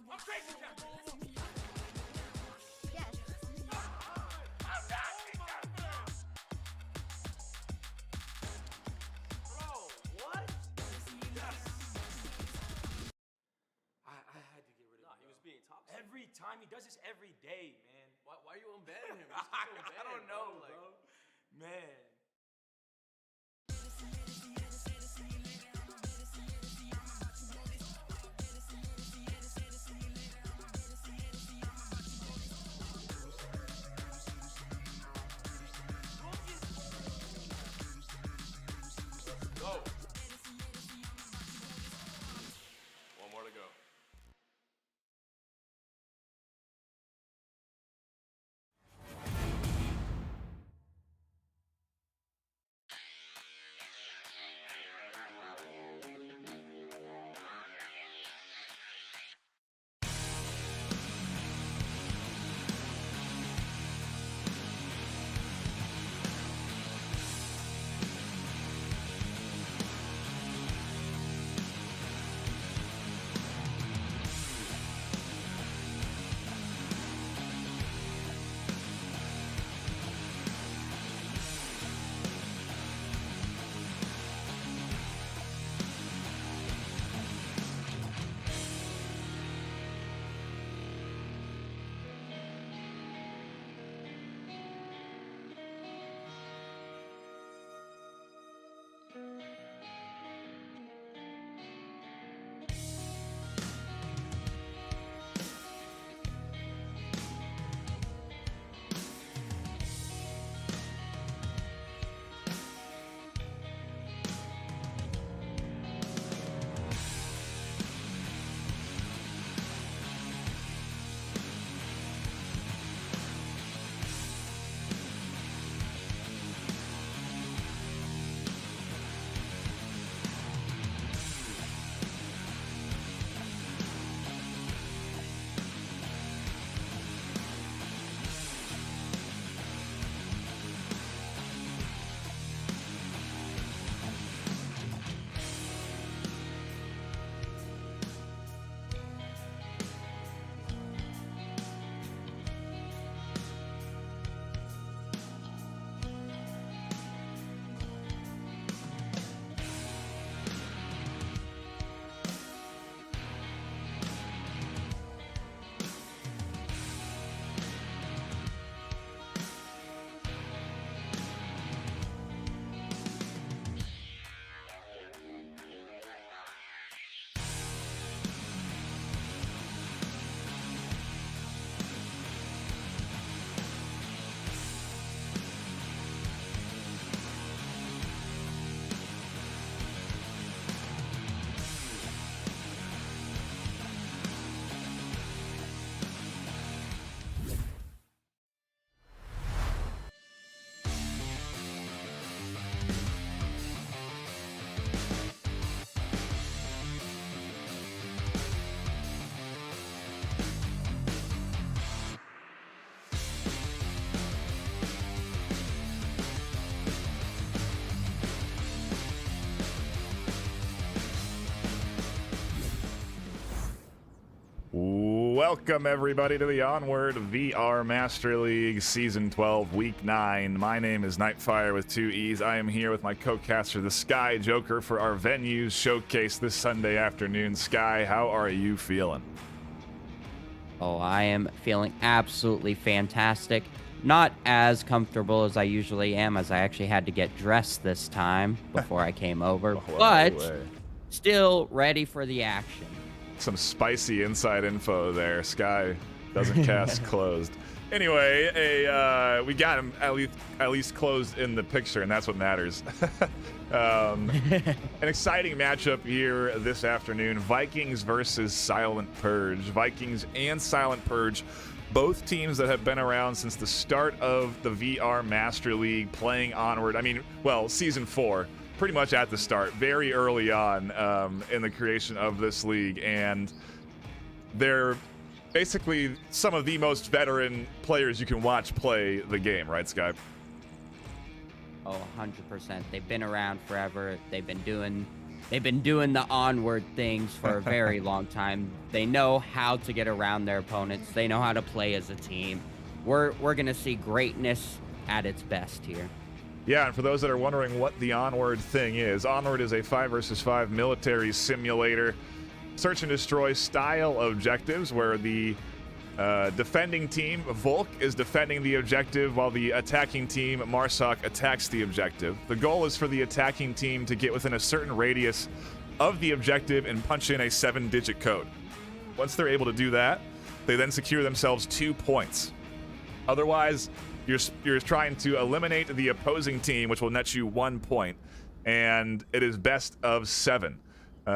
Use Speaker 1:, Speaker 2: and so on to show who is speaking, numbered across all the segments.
Speaker 1: Yes.
Speaker 2: I had to get rid of him.
Speaker 3: He was being toxic.
Speaker 2: Every time he does this every day, man.
Speaker 3: Why are you unbanning him? Just keep
Speaker 2: I don't
Speaker 3: unbanning,
Speaker 2: know,
Speaker 3: bro.
Speaker 2: bro. Man.
Speaker 3: Go. One more to go.
Speaker 4: Welcome, everybody, to the Onward VR Master League Season 12, Week 9. My name is Nightfire with 2 E's. I am here with my co-caster, the Sky Joker, for our Venues Showcase this Sunday afternoon. Sky, how are you feeling?
Speaker 5: Oh, I am feeling absolutely fantastic. Not as comfortable as I usually am, as I actually had to get dressed this time before I came over, but still ready for the action.
Speaker 4: Some spicy inside info there. Sky doesn't cast closed. Anyway, we got him at least closed in the picture, and that's what matters. An exciting matchup here this afternoon. Vikings versus Silent Purge. Vikings and Silent Purge, both teams that have been around since the start of the VR Master League, playing Onward. I mean, well, Season 4. Pretty much at the start, very early on in the creation of this league, and they're basically some of the most veteran players you can watch play the game, right, Sky?
Speaker 5: Oh, 100%. They've been around forever. They've been doing They've been doing the Onward things for a very long time. They know how to get around their opponents. They know how to play as a team. We're going to see greatness at its best here.
Speaker 4: Yeah, and for those that are wondering what the Onward thing is, Onward is a 5 versus 5 military simulator, search and destroy style objectives where the defending team, Volk, is defending the objective while the attacking team, Marsoc, attacks the objective. The goal is for the attacking team to get within a certain radius of the objective and punch in a 7-digit code. Once they're able to do that, they then secure themselves 2 points. Otherwise, you're trying to eliminate the opposing team, which will net you 1 point, and it is best of 7.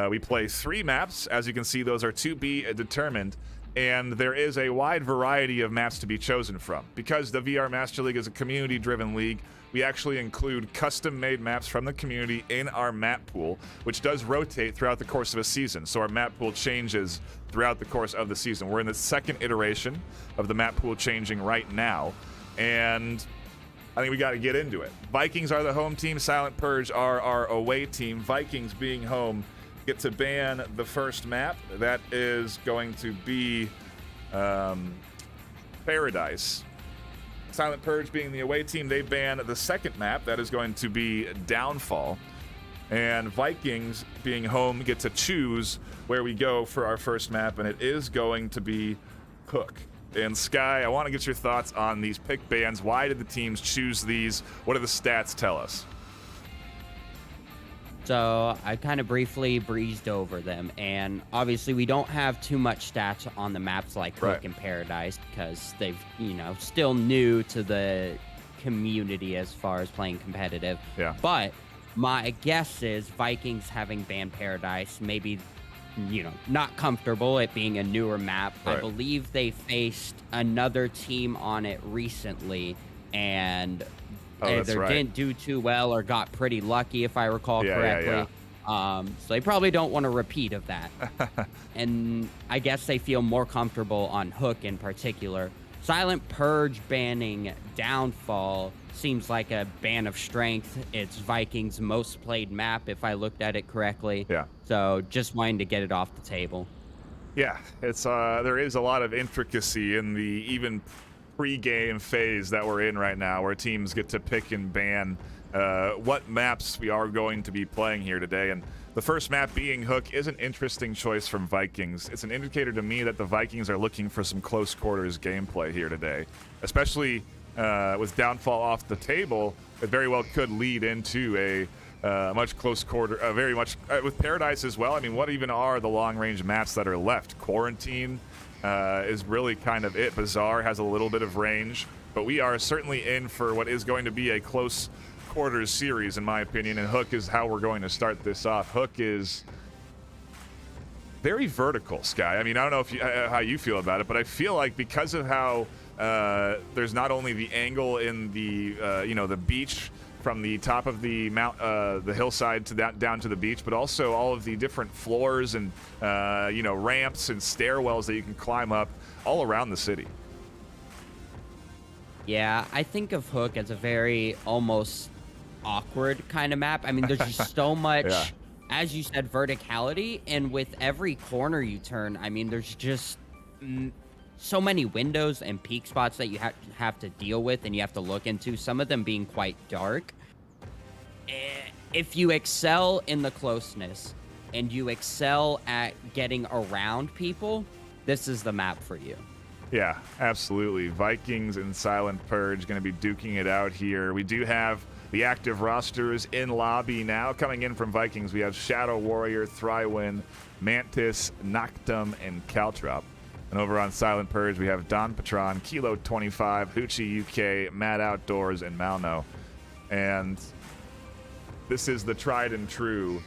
Speaker 4: We play 3 maps. As you can see, those are to be determined, and there is a wide variety of maps to be chosen from. Because the VR Master League is a community-driven league, we actually include custom-made maps from the community in our map pool, which does rotate throughout the course of a season. So our map pool changes throughout the course of the season. We're in the 2nd iteration of the map pool changing right now, and I think we got to get into it. Vikings are the home team. Silent Purge are our away team. Vikings being home get to ban the first map. That is going to be Paradise. Silent Purge being the away team, they ban the second map. That is going to be Downfall. And Vikings being home get to choose where we go for our first map, and it is going to be Hook. And Sky, I want to get your thoughts on these pick bans. Why did the teams choose these? What do the stats tell us?
Speaker 5: So I kind of briefly breezed over them, and obviously we don't have too much stats on the maps like Hook and Paradise because they've, still new to the community as far as playing competitive.
Speaker 4: Yeah.
Speaker 5: But my guess is Vikings having banned Paradise, maybe, not comfortable it being a newer map.
Speaker 4: Right.
Speaker 5: I believe they faced another team on it recently, and either didn't do too well or got pretty lucky, if I recall correctly. So they probably don't want a repeat of that. And I guess they feel more comfortable on Hook in particular. Silent Purge banning Downfall seems like a ban of strength. It's Vikings' most played map, if I looked at it correctly.
Speaker 4: Yeah.
Speaker 5: So just wanting to get it off the table.
Speaker 4: Yeah, it's there is a lot of intricacy in the even pre-game phase that we're in right now, where teams get to pick and ban what maps we are going to be playing here today. And the first map being Hook is an interesting choice from Vikings. It's an indicator to me that the Vikings are looking for some close quarters gameplay here today, especially with Downfall off the table. It very well could lead into a much close quarter, very much with Paradise as well. I mean, what even are the long-range maps that are left? Quarantine is really kind of it. Bazaar has a little bit of range, but we are certainly in for what is going to be a close quarters series, in my opinion, and Hook is how we're going to start this off. Hook is very vertical, Sky. I mean, I don't know if how you feel about it, but I feel like because of how there's not only the angle in the the beach from the top of the the hillside to down to the beach, but also all of the different floors and ramps and stairwells that you can climb up all around the city.
Speaker 5: Yeah, I think of Hook as a very almost awkward kind of map. I mean, there's just so much, as you said, verticality, and with every corner you turn, I mean, there's just so many windows and peak spots that you have to deal with and you have to look into, some of them being quite dark. If you excel in the closeness and you excel at getting around people, this is the map for you.
Speaker 4: Yeah, absolutely. Vikings and Silent Purge going to be duking it out here. We do have the active rosters in lobby now. Coming in from Vikings, we have Shadow Warrior, Thrywind, Mantis, Noctum, and Caltrop. And over on Silent Purge, we have Don Patron, Kilo 25, Hoochie UK, Mad Outdoors, and Malno. And this is the tried and true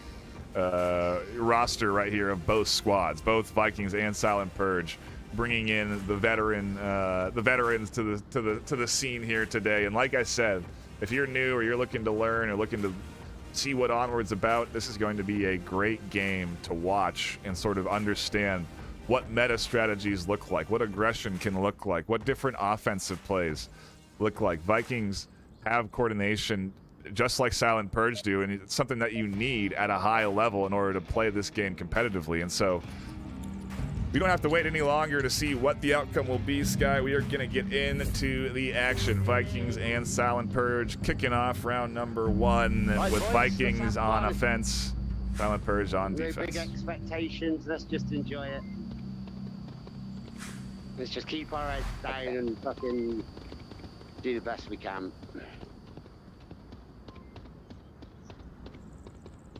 Speaker 4: roster right here of both squads, both Vikings and Silent Purge, bringing in the veterans to the scene here today. And like I said, if you're new or you're looking to learn or looking to see what Onward's about, this is going to be a great game to watch and sort of understand what meta strategies look like, what aggression can look like, what different offensive plays look like. Vikings have coordination just like Silent Purge do, and it's something that you need at a high level in order to play this game competitively. And so we don't have to wait any longer to see what the outcome will be, Sky. We are going to get into the action. Vikings and Silent Purge kicking off round number 1 with Vikings on offense, Silent Purge on
Speaker 1: No
Speaker 4: defense.
Speaker 1: big expectations. Let's just enjoy it. Let's just keep our heads down and fucking do the best we can.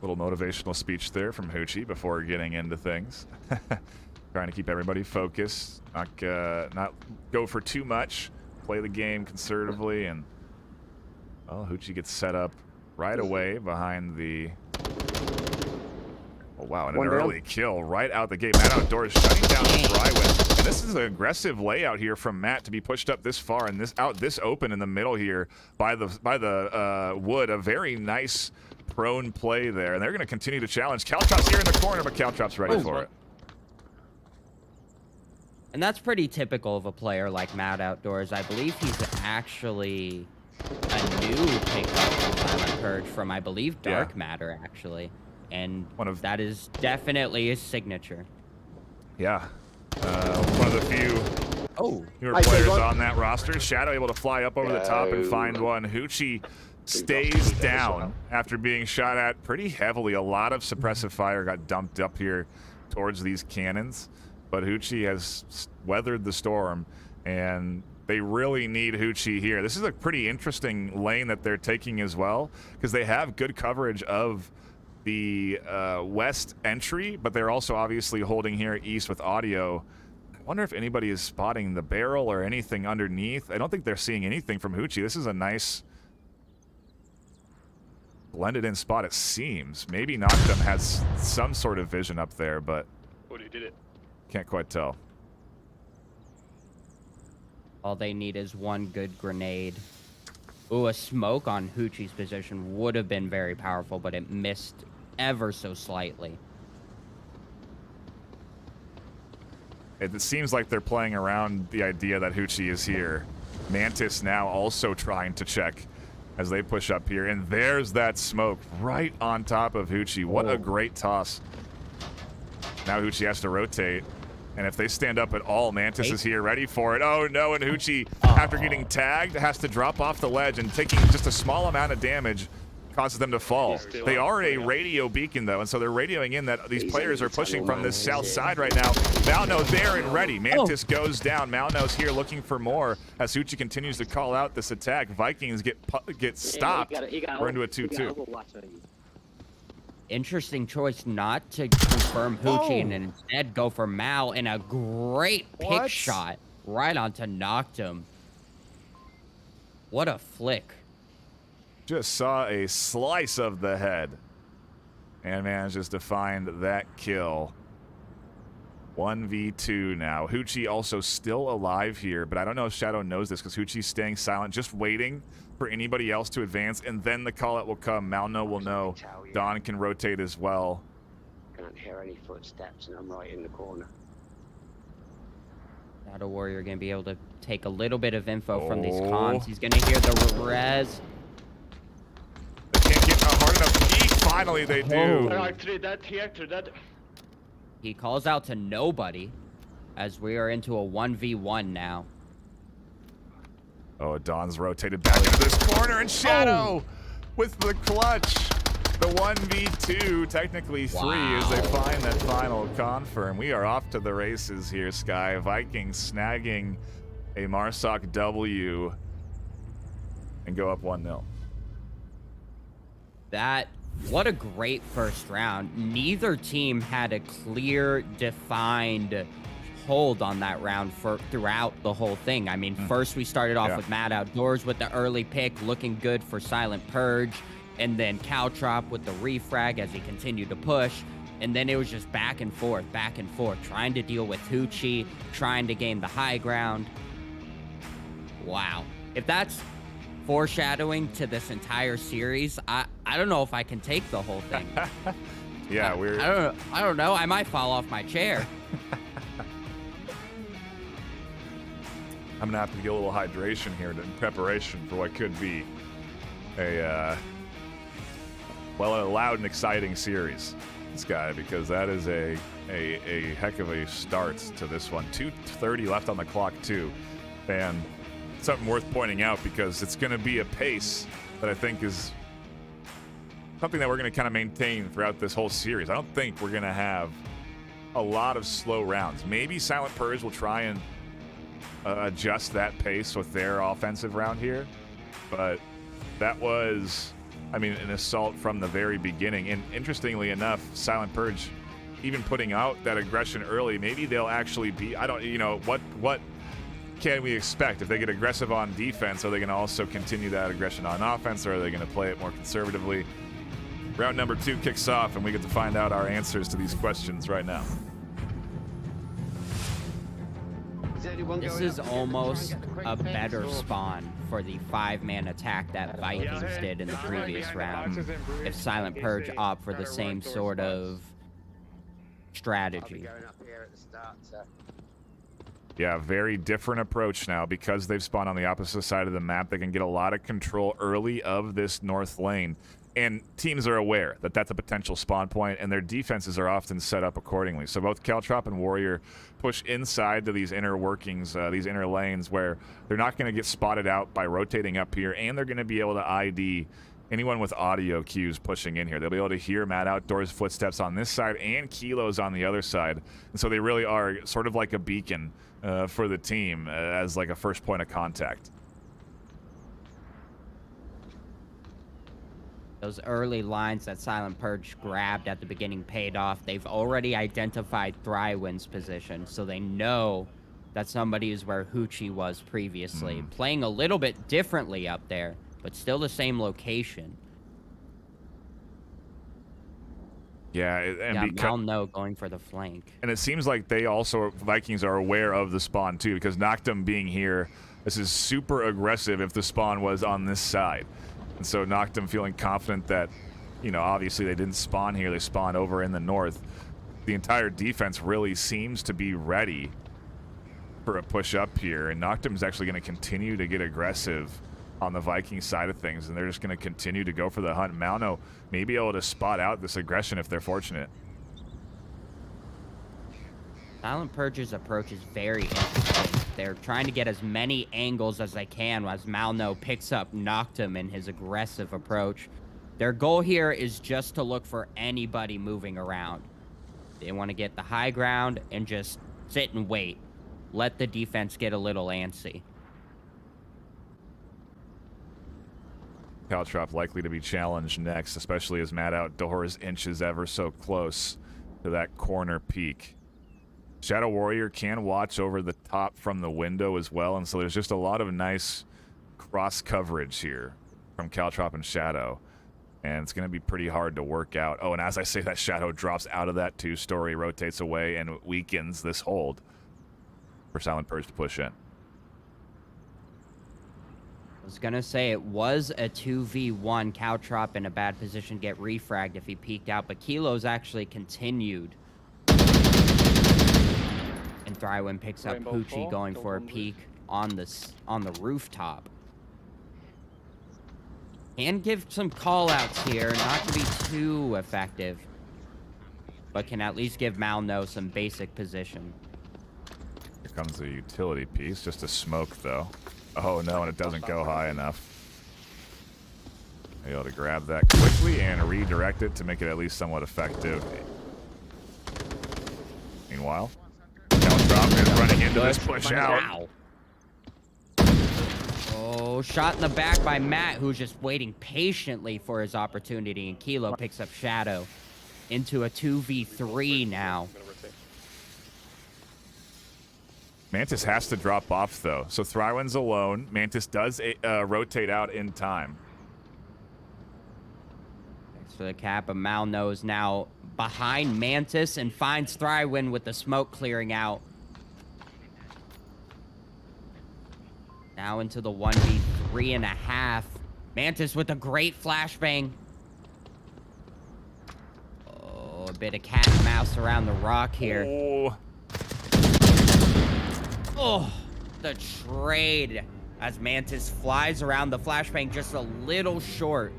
Speaker 4: Little motivational speech there from Hoochie before getting into things. Trying to keep everybody focused, not go for too much, play the game conservatively, and well, Hoochie gets set up right away behind the. Oh wow, and an early kill right out the gate. Matt Outdoors shutting down Frywin. And this is an aggressive layout here from Matt to be pushed up this far and this open in the middle here by the wood. A very nice prone play there, and they're going to continue to challenge. Caltrop's here in the corner, but Caltrop's ready for it.
Speaker 5: And that's pretty typical of a player like Mad Outdoors. I believe he's actually a new pickup from Silent Purge from, I believe, Dark Matter, actually. And that is definitely his signature.
Speaker 4: Yeah. One of the few newer players on that roster. Shadow able to fly up over the top and find one. Hoochie stays down after being shot at pretty heavily. A lot of suppressive fire got dumped up here towards these cannons. But Hoochie has weathered the storm, and they really need Hoochie here. This is a pretty interesting lane that they're taking as well, because they have good coverage of the west entry, but they're also obviously holding here east with audio. I wonder if anybody is spotting the barrel or anything underneath. I don't think they're seeing anything from Hoochie. This is a nice blended in spot, it seems. Maybe Noctum has some sort of vision up there, but
Speaker 3: He did it.
Speaker 4: can't quite tell.
Speaker 5: All they need is one good grenade. Ooh, a smoke on Hoochie's position would have been very powerful, but it missed ever so slightly.
Speaker 4: It seems like they're playing around the idea that Hoochie is here. Mantis now also trying to check as they push up here. And there's that smoke right on top of Hoochie. What a great toss. Now Hoochie has to rotate. And if they stand up at all, Mantis is here ready for it. Oh no, and Hoochie, after getting tagged, has to drop off the ledge, and taking just a small amount of damage causes them to fall. They are a radio beacon though, and so they're radioing in that these players are pushing from this south side right now. Malno there and ready. Mantis goes down. Malno's here looking for more as Hoochie continues to call out this attack. Vikings get stopped. We're into a 2-2.
Speaker 5: Interesting choice not to confirm Hoochie and instead go for Mal, in a great pick shot right onto Noctum. What a flick.
Speaker 4: Just saw a slice of the head and manages to find that kill. 1v2 now. Hoochie also still alive here, but I don't know if Shadow knows this because Hoochie's staying silent, just waiting for anybody else to advance, and then the call-out will come. Malno will know. Don can rotate as well.
Speaker 1: Can't hear any footsteps, and I'm right in the corner.
Speaker 5: Shadow Warrior going to be able to take a little bit of info from these cons. He's going to hear the res.
Speaker 4: They can't get a hard enough peek. Finally, they do.
Speaker 5: He calls out to nobody as we are into a 1v1 now.
Speaker 4: Oh, Don's rotated back into this corner, and Shadow with the clutch. The 1v2, technically 3, as they find that final confirm. We are off to the races here, Sky. Vikings snagging a Marsoc W and go up 1-0.
Speaker 5: What a great first round. Neither team had a clear, defined hold on that round throughout the whole thing. I mean, first we started off with Mad Outdoors with the early pick, looking good for Silent Purge, and then Caltrop with the refrag as he continued to push, and then it was just back and forth, trying to deal with Hoochie, trying to gain the high ground. Wow. If that's foreshadowing to this entire series, I don't know if I can take the whole thing.
Speaker 4: Yeah,
Speaker 5: I don't know. I might fall off my chair.
Speaker 4: I'm gonna have to get a little hydration here in preparation for what could be a well, a loud and exciting series, this guy, because that is a heck of a start to this one. 2:30 left on the clock, too. And something worth pointing out, because it's going to be a pace that I think is something that we're going to kind of maintain throughout this whole series. I don't think we're going to have a lot of slow rounds. Maybe Silent Purge will try and adjust that pace with their offensive round here, but that was, I mean, an assault from the very beginning. And interestingly enough, Silent Purge, even putting out that aggression early, maybe they'll actually be, I don't, you know, what can we expect? If they get aggressive on defense, are they going to also continue that aggression on offense, or are they going to play it more conservatively? Round number 2 kicks off, and we get to find out our answers to these questions right now.
Speaker 5: This is almost a better spawn for the 5-man attack that Vikings did in the previous round if Silent Purge opt for the same sort of strategy.
Speaker 4: Yeah, very different approach now because they've spawned on the opposite side of the map. They can get a lot of control early of this north lane. And teams are aware that that's a potential spawn point, and their defenses are often set up accordingly. So both Caltrop and Warrior push inside to these inner workings, these inner lanes, where they're not going to get spotted out by rotating up here, and they're going to be able to ID anyone with audio cues pushing in here. They'll be able to hear Matt Outdoors' footsteps on this side and Kilo's on the other side. And so they really are sort of like a beacon for the team as like a first point of contact.
Speaker 5: Those early lines that Silent Purge grabbed at the beginning paid off. They've already identified Thrywin's position, so they know that somebody is where Hoochie was previously. Playing a little bit differently up there, but still the same location.
Speaker 4: Yeah, and
Speaker 5: Malno going for the flank.
Speaker 4: And it seems like they also, Vikings, are aware of the spawn too, because Noctum being here, this is super aggressive if the spawn was on this side. And so Noctum feeling confident that, you know, obviously they didn't spawn here, they spawned over in the north. The entire defense really seems to be ready for a push up here, and Noctum's actually going to continue to get aggressive on the Viking side of things, and they're just going to continue to go for the hunt. Malno may be able to spot out this aggression if they're fortunate.
Speaker 5: Silent Purge's approach is very interesting. They're trying to get as many angles as they can as Malno picks up Noctum in his aggressive approach. Their goal here is just to look for anybody moving around. They want to get the high ground and just sit and wait. Let the defense get a little antsy.
Speaker 4: Caltrop likely to be challenged next, especially as Matt Outdoors inches ever so close to that corner peak. Shadow Warrior can watch over the top from the window as well, and so there's just a lot of nice cross coverage here from Caltrop and Shadow, and it's going to be pretty hard to work out. Oh, and as I say that, Shadow drops out of that 2-story, rotates away, and weakens this hold for Silent Purge to push in.
Speaker 5: I was going to say it was a 2v1. Caltrop in a bad position to get refragged if he peeked out, but Kilo's actually continued. And Thrywin picks up Poochie going for a peek on the rooftop. Can give some call-outs here, not to be too effective, but can at least give Malno some basic position.
Speaker 4: Here comes the utility piece, just a smoke though. Oh no, and it doesn't go high enough. Able to grab that quickly and redirect it to make it at least somewhat effective. Meanwhile, Caltrop is running into this push out.
Speaker 5: Oh, shot in the back by Matt, who's just waiting patiently for his opportunity, and Kilo picks up Shadow into a 2v3 now.
Speaker 4: Mantis has to drop off, though. So Thrywin's alone. Mantis does rotate out in time.
Speaker 5: Thanks for the cap. But Malno is now behind Mantis and finds Thrywin with the smoke clearing out. Now into the 1v3.5. Mantis with a great flashbang. Oh, a bit of cat and mouse around the rock here.
Speaker 4: Oh.
Speaker 5: Oh, the trade as Mantis flies around the flashbang just a little short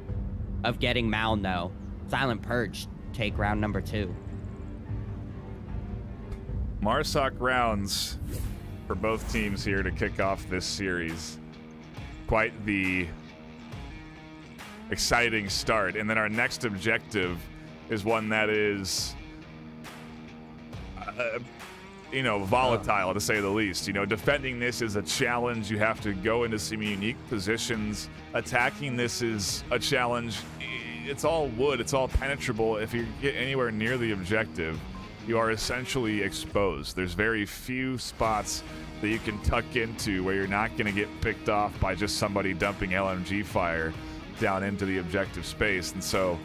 Speaker 5: of getting Malno. Silent Purge take round number 2.
Speaker 4: Marsoc rounds for both teams here to kick off this series. Quite the exciting start. And then our next objective is one that is, volatile to say the least. Defending this is a challenge. You have to go into some unique positions. Attacking this is a challenge. It's all wood. It's all penetrable. If you get anywhere near the objective, you are essentially exposed. There's very few spots that you can tuck into where you're not going to get picked off by just somebody dumping LMG fire down into the objective space. And so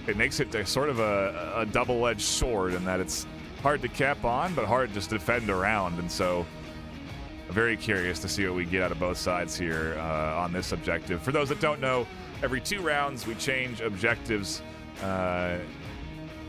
Speaker 4: it makes it a sort of a double-edged sword in that it's hard to cap on, but hard just to defend around. And so I'm very curious to see what we get out of both sides here on this objective. For those that don't know, every 2 rounds we change objectives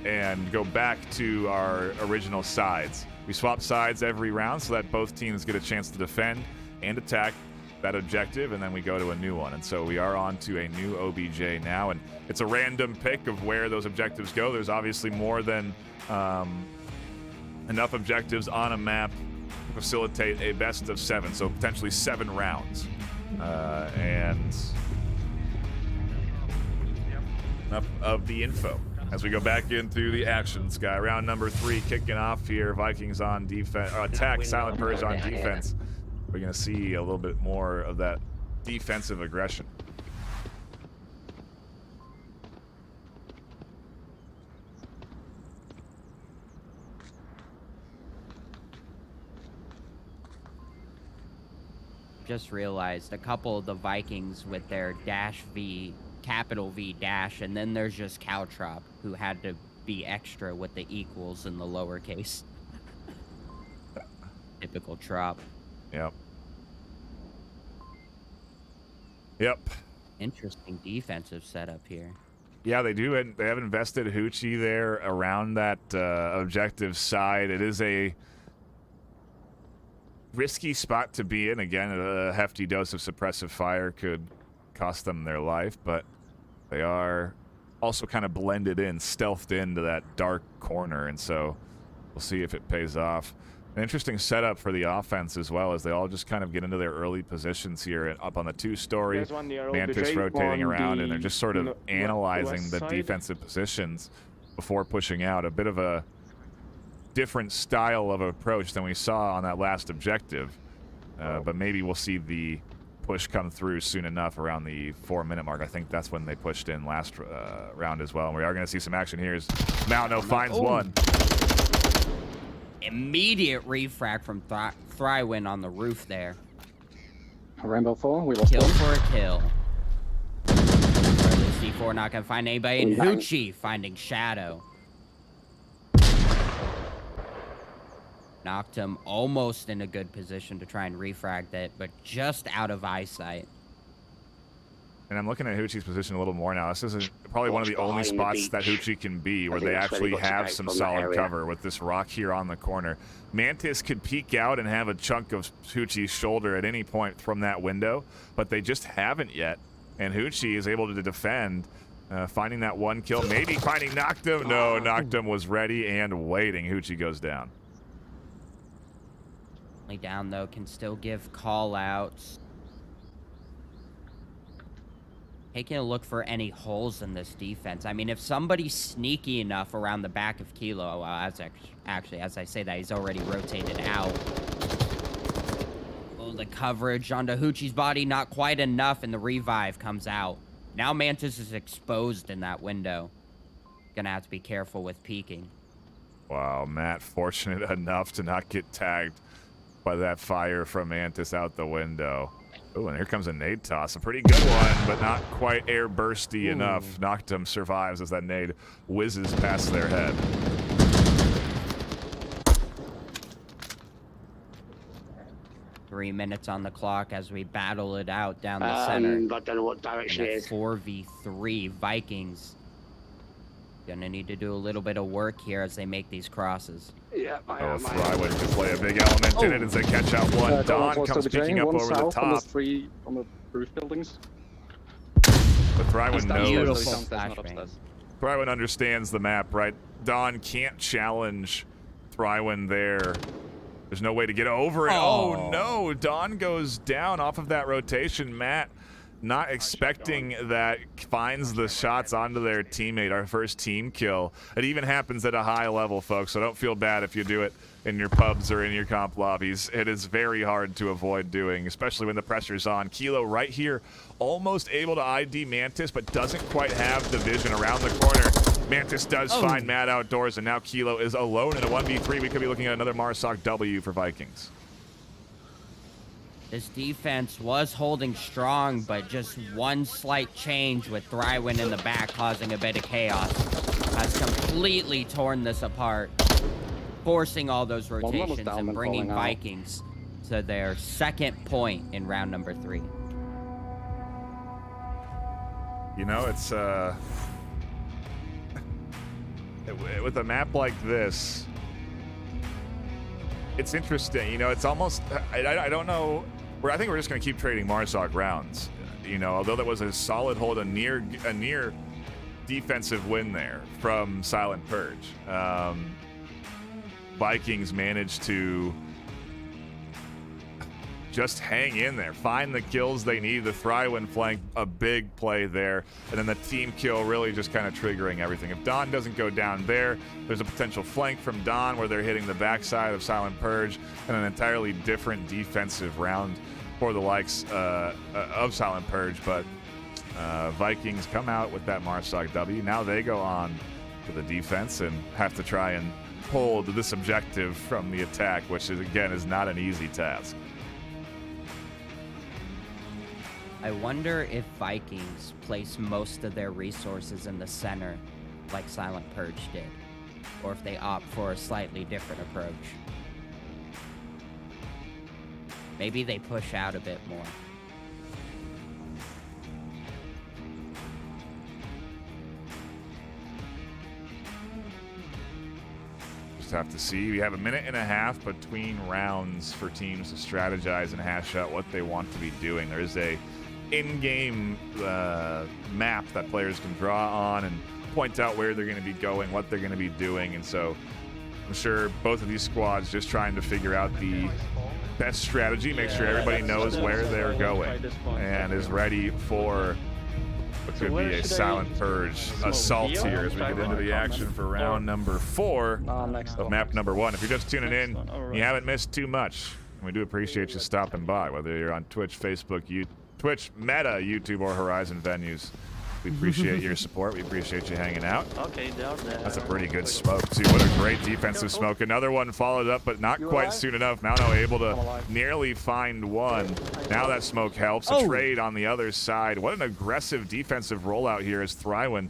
Speaker 4: and go back to our original sides. We swap sides every round so that both teams get a chance to defend and attack that objective, and then we go to a new one. And so we are on to a new OBJ now, and it's a random pick of where those objectives go. There's obviously more than enough objectives on a map to facilitate a best of 7, so potentially 7 rounds. And enough of the info as we go back into the action, Sky. Round number 3 kicking off here. Vikings on defense, attack, Silent Purge on defense. We're going to see a little bit more of that defensive aggression.
Speaker 5: Just realized a couple of the Vikings with their dash V, capital V dash, and then there's just Caltrop, who had to be extra with the equals in the lowercase. Typical Trop.
Speaker 4: Yep. Yep.
Speaker 5: Interesting defensive setup here.
Speaker 4: Yeah, they do. And they have invested Hoochie there around that objective side. It is a risky spot to be in. Again, a hefty dose of suppressive fire could cost them their life, but they are also kind of blended in, stealthed into that dark corner, and so we'll see if it pays off. An interesting setup for the offense as well, as they all just kind of get into their early positions here up on the 2-story. Mantis rotating around, and they're just sort of analyzing the defensive positions before pushing out. A bit of a different style of approach than we saw on that last objective, but maybe we'll see the push come through soon enough around the 4-minute mark. I think that's when they pushed in last round as well, and we are going to see some action here as Malno finds one.
Speaker 5: Immediate refrag from Thrywin on the roof there.
Speaker 6: Rainbow 4, we lost
Speaker 5: Kill
Speaker 6: one.
Speaker 5: for a kill. C4 not gonna find anybody, and Hoochie finding Shadow. Knocked him almost in a good position to try and refrag that, but just out of eyesight.
Speaker 4: And I'm looking at Hoochie's position a little more now. This is probably one of the only spots that Hoochie can be where they actually have some solid cover with this rock here on the corner. Mantis could peek out and have a chunk of Hoochie's shoulder at any point from that window, but they just haven't yet. And Hoochie is able to defend, finding that one kill, maybe finding Noctum. No, Noctum was ready and waiting. Hoochie goes down.
Speaker 5: Down though, can still give call outs. Taking a look for any holes in this defense. I mean, if somebody's sneaky enough around the back of Kilo, actually, as I say that, he's already rotated out. Oh, the coverage onto Hoochie's body, not quite enough, and the revive comes out. Now Mantis is exposed in that window. Gonna have to be careful with peeking.
Speaker 4: Wow, Matt fortunate enough to not get tagged by that fire from Mantis out the window. Oh, and here comes a nade toss. A pretty good one, but not quite air bursty enough. Noctum survives as that nade whizzes past their head.
Speaker 5: Three minutes on the clock as we battle it out down the center.
Speaker 1: I don't know what direction it is.
Speaker 5: 4v3 Vikings. Gonna need to do a little bit of work here as they make these crosses.
Speaker 1: Yeah,
Speaker 4: Thrywin could play a big element in it as they catch out one. Don comes peeking up over the top.
Speaker 6: On the roof buildings.
Speaker 4: But Thrywin knows.
Speaker 5: Beautiful flashbang.
Speaker 4: Thrywin understands the map, right? Dawn can't challenge Thrywin there. There's no way to get over it. Oh, no. Dawn goes down off of that rotation. Matt, not expecting that, finds the shots onto their teammate. Our first team kill. It even happens at a high level, folks, so don't feel bad if you do it in your pubs or in your comp lobbies. It is very hard to avoid doing, especially when the pressure's on. Kilo right here, almost able to ID Mantis, but doesn't quite have the vision around the corner. Mantis does find Matt outdoors, and now Kilo is alone in a 1v3. We could be looking at another Marsoc W for Vikings.
Speaker 5: This defense was holding strong, but just one slight change with Thrywin in the back causing a bit of chaos has completely torn this apart, forcing all those rotations and bringing Vikings to their second point in round number 3.
Speaker 4: You know, it's with a map like this, it's interesting. You know, it's almost, I don't know. I think we're just going to keep trading Marsoc rounds. You know, although that was a solid hold, a near defensive win there from Silent Purge. Vikings managed to just hang in there, find the kills they need. The Thrywin flank, a big play there, and then the team kill really just kind of triggering everything. If Dawn doesn't go down there, there's a potential flank from Dawn where they're hitting the backside of Silent Purge, and an entirely different defensive round for the likes of Silent Purge. But Vikings come out with that Marsoc W. Now they go on to the defense and have to try and hold this objective from the attack, which is, again, is not an easy task.
Speaker 5: I wonder if Vikings place most of their resources in the center like Silent Purge did, or if they opt for a slightly different approach. Maybe they push out a bit more.
Speaker 4: Just have to see. We have a minute and a half between rounds for teams to strategize and hash out what they want to be doing. There is a in-game map that players can draw on and point out where they're going to be going, what they're going to be doing, and so I'm sure both of these squads just trying to figure out the best strategy, make sure everybody knows where they're going and is ready for what could be a Silent Purge assault here as we get into the action for round number 4 of map number 1. If you're just tuning in, you haven't missed too much. And we do appreciate you stopping by, whether you're on Twitch, Facebook, Twitch, Meta, YouTube, or Horizon venues. We appreciate your support. We appreciate you hanging out.
Speaker 7: Okay, down there.
Speaker 4: That's a pretty good smoke, too. What a great defensive smoke. Another one followed up, but not quite soon enough. Mauno able to nearly find one. Now that smoke helps. A trade on the other side. What an aggressive defensive rollout here as Thrywin,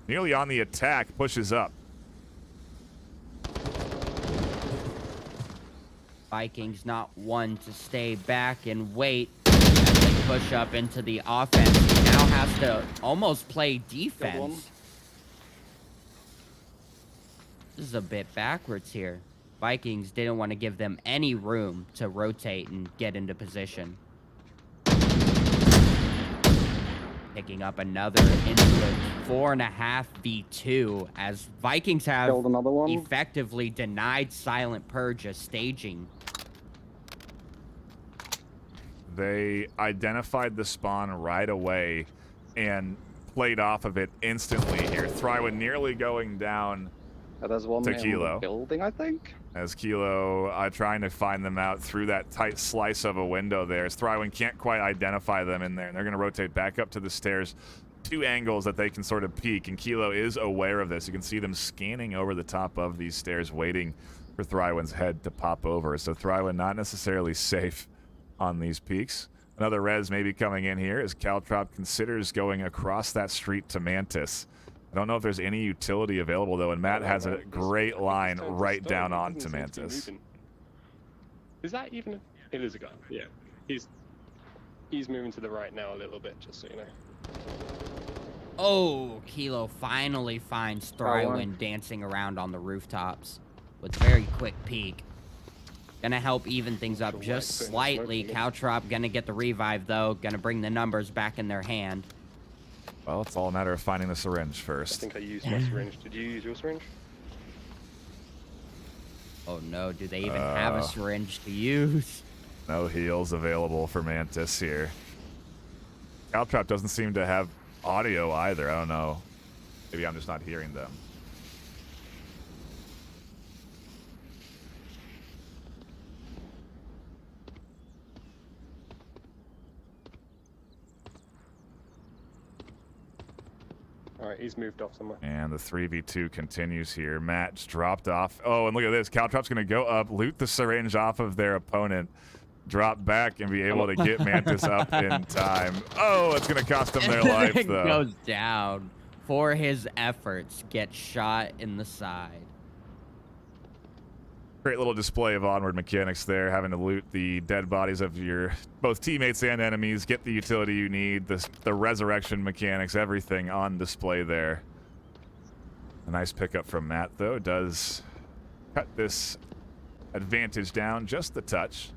Speaker 4: nearly on the attack, pushes up.
Speaker 5: Vikings not one to stay back and wait as they push up into the offense. He now has to almost play defense. This is a bit backwards here. Vikings didn't want to give them any room to rotate and get into position. Picking up another into the 4.5 v2 as Vikings have effectively denied Silent Purge a staging.
Speaker 4: They identified the spawn right away and played off of it instantly here. Thrywin nearly going down
Speaker 6: there's one
Speaker 4: to Kilo.
Speaker 6: Building, I think.
Speaker 4: As Kilo trying to find them out through that tight slice of a window there. As Thrywin can't quite identify them in there. And they're going to rotate back up to the stairs. 2 angles that they can sort of peek. And Kilo is aware of this. You can see them scanning over the top of these stairs, waiting for Thrywin's head to pop over. So Thrywin not necessarily safe on these peaks. Another res maybe coming in here as Caltrop considers going across that street to Mantis. I don't know if there's any utility available, though, and Matt has a great line right down on to Mantis.
Speaker 8: Is that even... It is a guy, yeah. He's moving to the right now a little bit, just so you know.
Speaker 5: Oh, Kilo finally finds Thrywin dancing around on the rooftops with a very quick peek. Gonna help even things up just slightly. Caltrop gonna get the revive, though. Gonna bring the numbers back in their hand.
Speaker 4: Well, it's all a matter of finding the syringe
Speaker 8: I
Speaker 4: first.
Speaker 8: think I used my syringe. Did you use your syringe?
Speaker 5: Oh no, do they even have a syringe to use?
Speaker 4: No heals available for Mantis here. Caltrop doesn't seem to have audio either. I don't know. Maybe I'm just not hearing them.
Speaker 8: Alright, he's moved off somewhere.
Speaker 4: And the 3v2 continues here. Matt's dropped off. Oh, and look at this. Caltrop's going to go up, loot the syringe off of their opponent, drop back, and be able to get Mantis up in time. Oh, it's going to cost him their life,
Speaker 5: It
Speaker 4: though.
Speaker 5: goes down for his efforts. Gets shot in the side.
Speaker 4: Great little display of Onward mechanics there, having to loot the dead bodies of your both teammates and enemies, get the utility you need, the resurrection mechanics, everything on display there. A nice pickup from Matt, though, does cut this advantage down just a touch.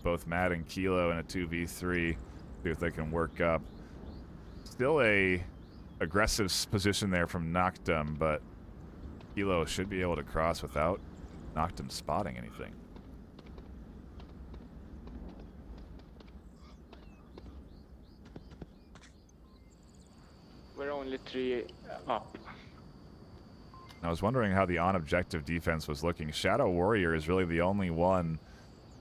Speaker 4: Both Matt and Kilo in a 2v3, see if they can work up. Still a aggressive position there from Noctum, but Kilo should be able to cross without Noctum spotting anything.
Speaker 7: We're only 3 up.
Speaker 4: I was wondering how the on-objective defense was looking. Shadow Warrior is really the only one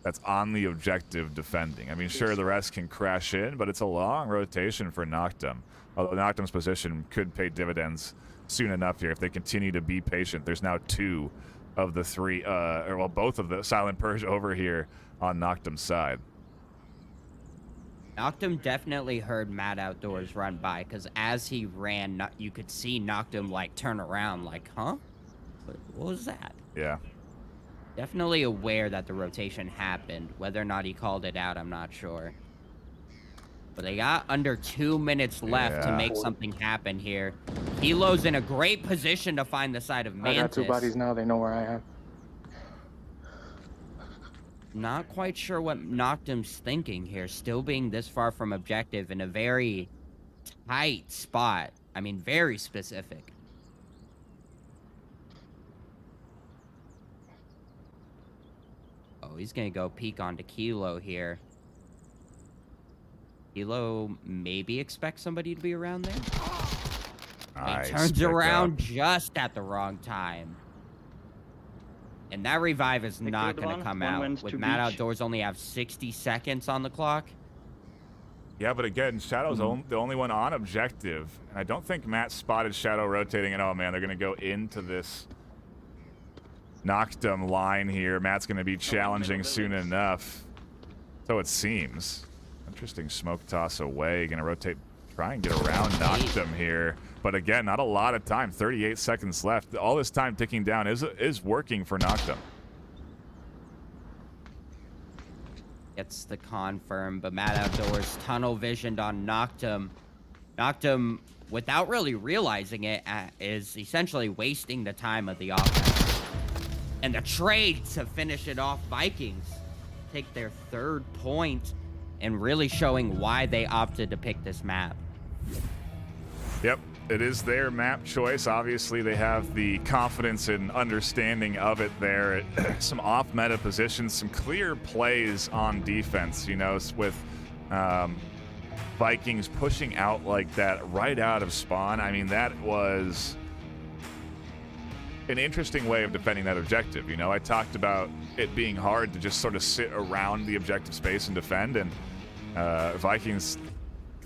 Speaker 4: that's on the objective defending. I mean, sure, the rest can crash in, but it's a long rotation for Noctum. Although Noctum's position could pay dividends soon enough here if they continue to be patient. There's now 2 of the 3, or well, both of the Silent Purge over here on Noctum's side.
Speaker 5: Noctum definitely heard Mad Outdoors run by, because as he ran, you could see Noctum, like, turn around, like, huh? What was that?
Speaker 4: Yeah.
Speaker 5: Definitely aware that the rotation happened. Whether or not he called it out, I'm not sure. But they got under 2 minutes left to make something happen here. Kilo's in a great position to find the side of Mantis.
Speaker 7: I got 2 bodies now, they know where I am.
Speaker 5: Not quite sure what Noctum's thinking here, still being this far from objective in a very tight spot. I mean, very specific. Oh, he's gonna go peek onto Kilo here. Kilo maybe expects somebody to be around there.
Speaker 4: Nice
Speaker 5: He turns
Speaker 4: pickup.
Speaker 5: around just at the wrong time. And that revive is not
Speaker 6: good
Speaker 5: going
Speaker 6: one.
Speaker 5: to come
Speaker 6: One
Speaker 5: out.
Speaker 6: wins,
Speaker 5: With
Speaker 6: 2
Speaker 5: Mad
Speaker 6: beach.
Speaker 5: Outdoors only have 60 seconds on the clock.
Speaker 4: Yeah, but again, Shadow's the only one on objective. And I don't think Matt spotted Shadow rotating, and oh man, they're going to go into this Noctum line here. Matt's going to be challenging soon enough. So it seems. Interesting smoke toss away. Going to rotate, try and get around Noctum here. But again, not a lot of time. 38 seconds left. All this time ticking down is working for Noctum.
Speaker 5: Gets the confirm, but Mad Outdoors tunnel visioned on Noctum. Noctum, without really realizing it, is essentially wasting the time of the offense. And the trade to finish it off, Vikings take their 3rd point and really showing why they opted to pick this map.
Speaker 4: Yep, it is their map choice. Obviously, they have the confidence and understanding of it there. Some off-meta positions, some clear plays on defense, you know, with Vikings pushing out like that right out of spawn. I mean, that was an interesting way of defending that objective. You know, I talked about it being hard to just sort of sit around the objective space and defend, and Vikings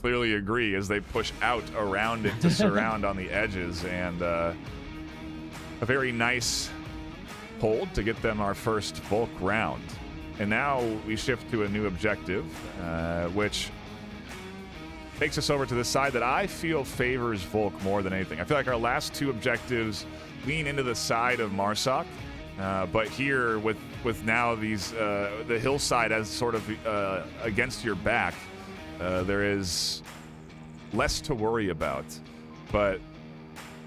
Speaker 4: clearly agree as they push out around it to surround on the edges, and a very nice hold to get them our first Volk round. And now we shift to a new objective, which takes us over to the side that I feel favors Volk more than anything. I feel like our last 2 objectives lean into the side of Marsoc, but here with now these the hillside as sort of against your back, there is less to worry about, but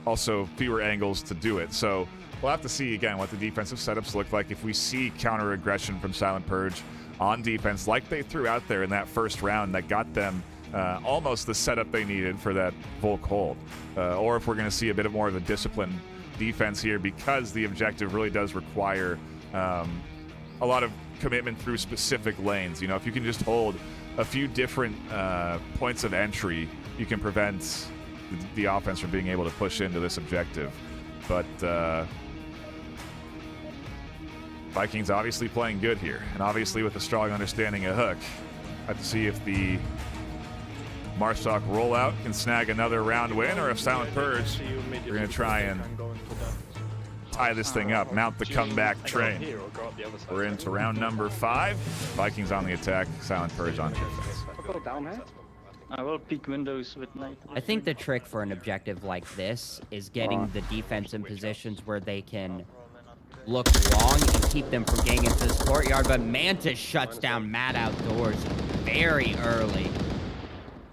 Speaker 4: also fewer angles to do it. So we'll have to see again what the defensive setups look like if we see counter aggression from Silent Purge on defense like they threw out there in that first round that got them almost the setup they needed for that Volk hold. Or if we're going to see a bit more of a disciplined defense here, because the objective really does require a lot of commitment through specific lanes. You know, if you can just hold a few different points of entry, you can prevent the offense from being able to push into this objective. But Vikings obviously playing good here, and obviously with a strong understanding of Hook. Have to see if the Marstock rollout can snag another round win, or if Silent Purge are going to try and tie this thing up, mount the comeback train. We're into round number 5. Vikings on the attack, Silent Purge on defense.
Speaker 6: I'll go down here.
Speaker 7: I will peek windows with night.
Speaker 5: I think the trick for an objective like this is getting the defense in positions where they can look long and keep them from getting into this courtyard, but Mantis shuts down Mad Outdoors very early.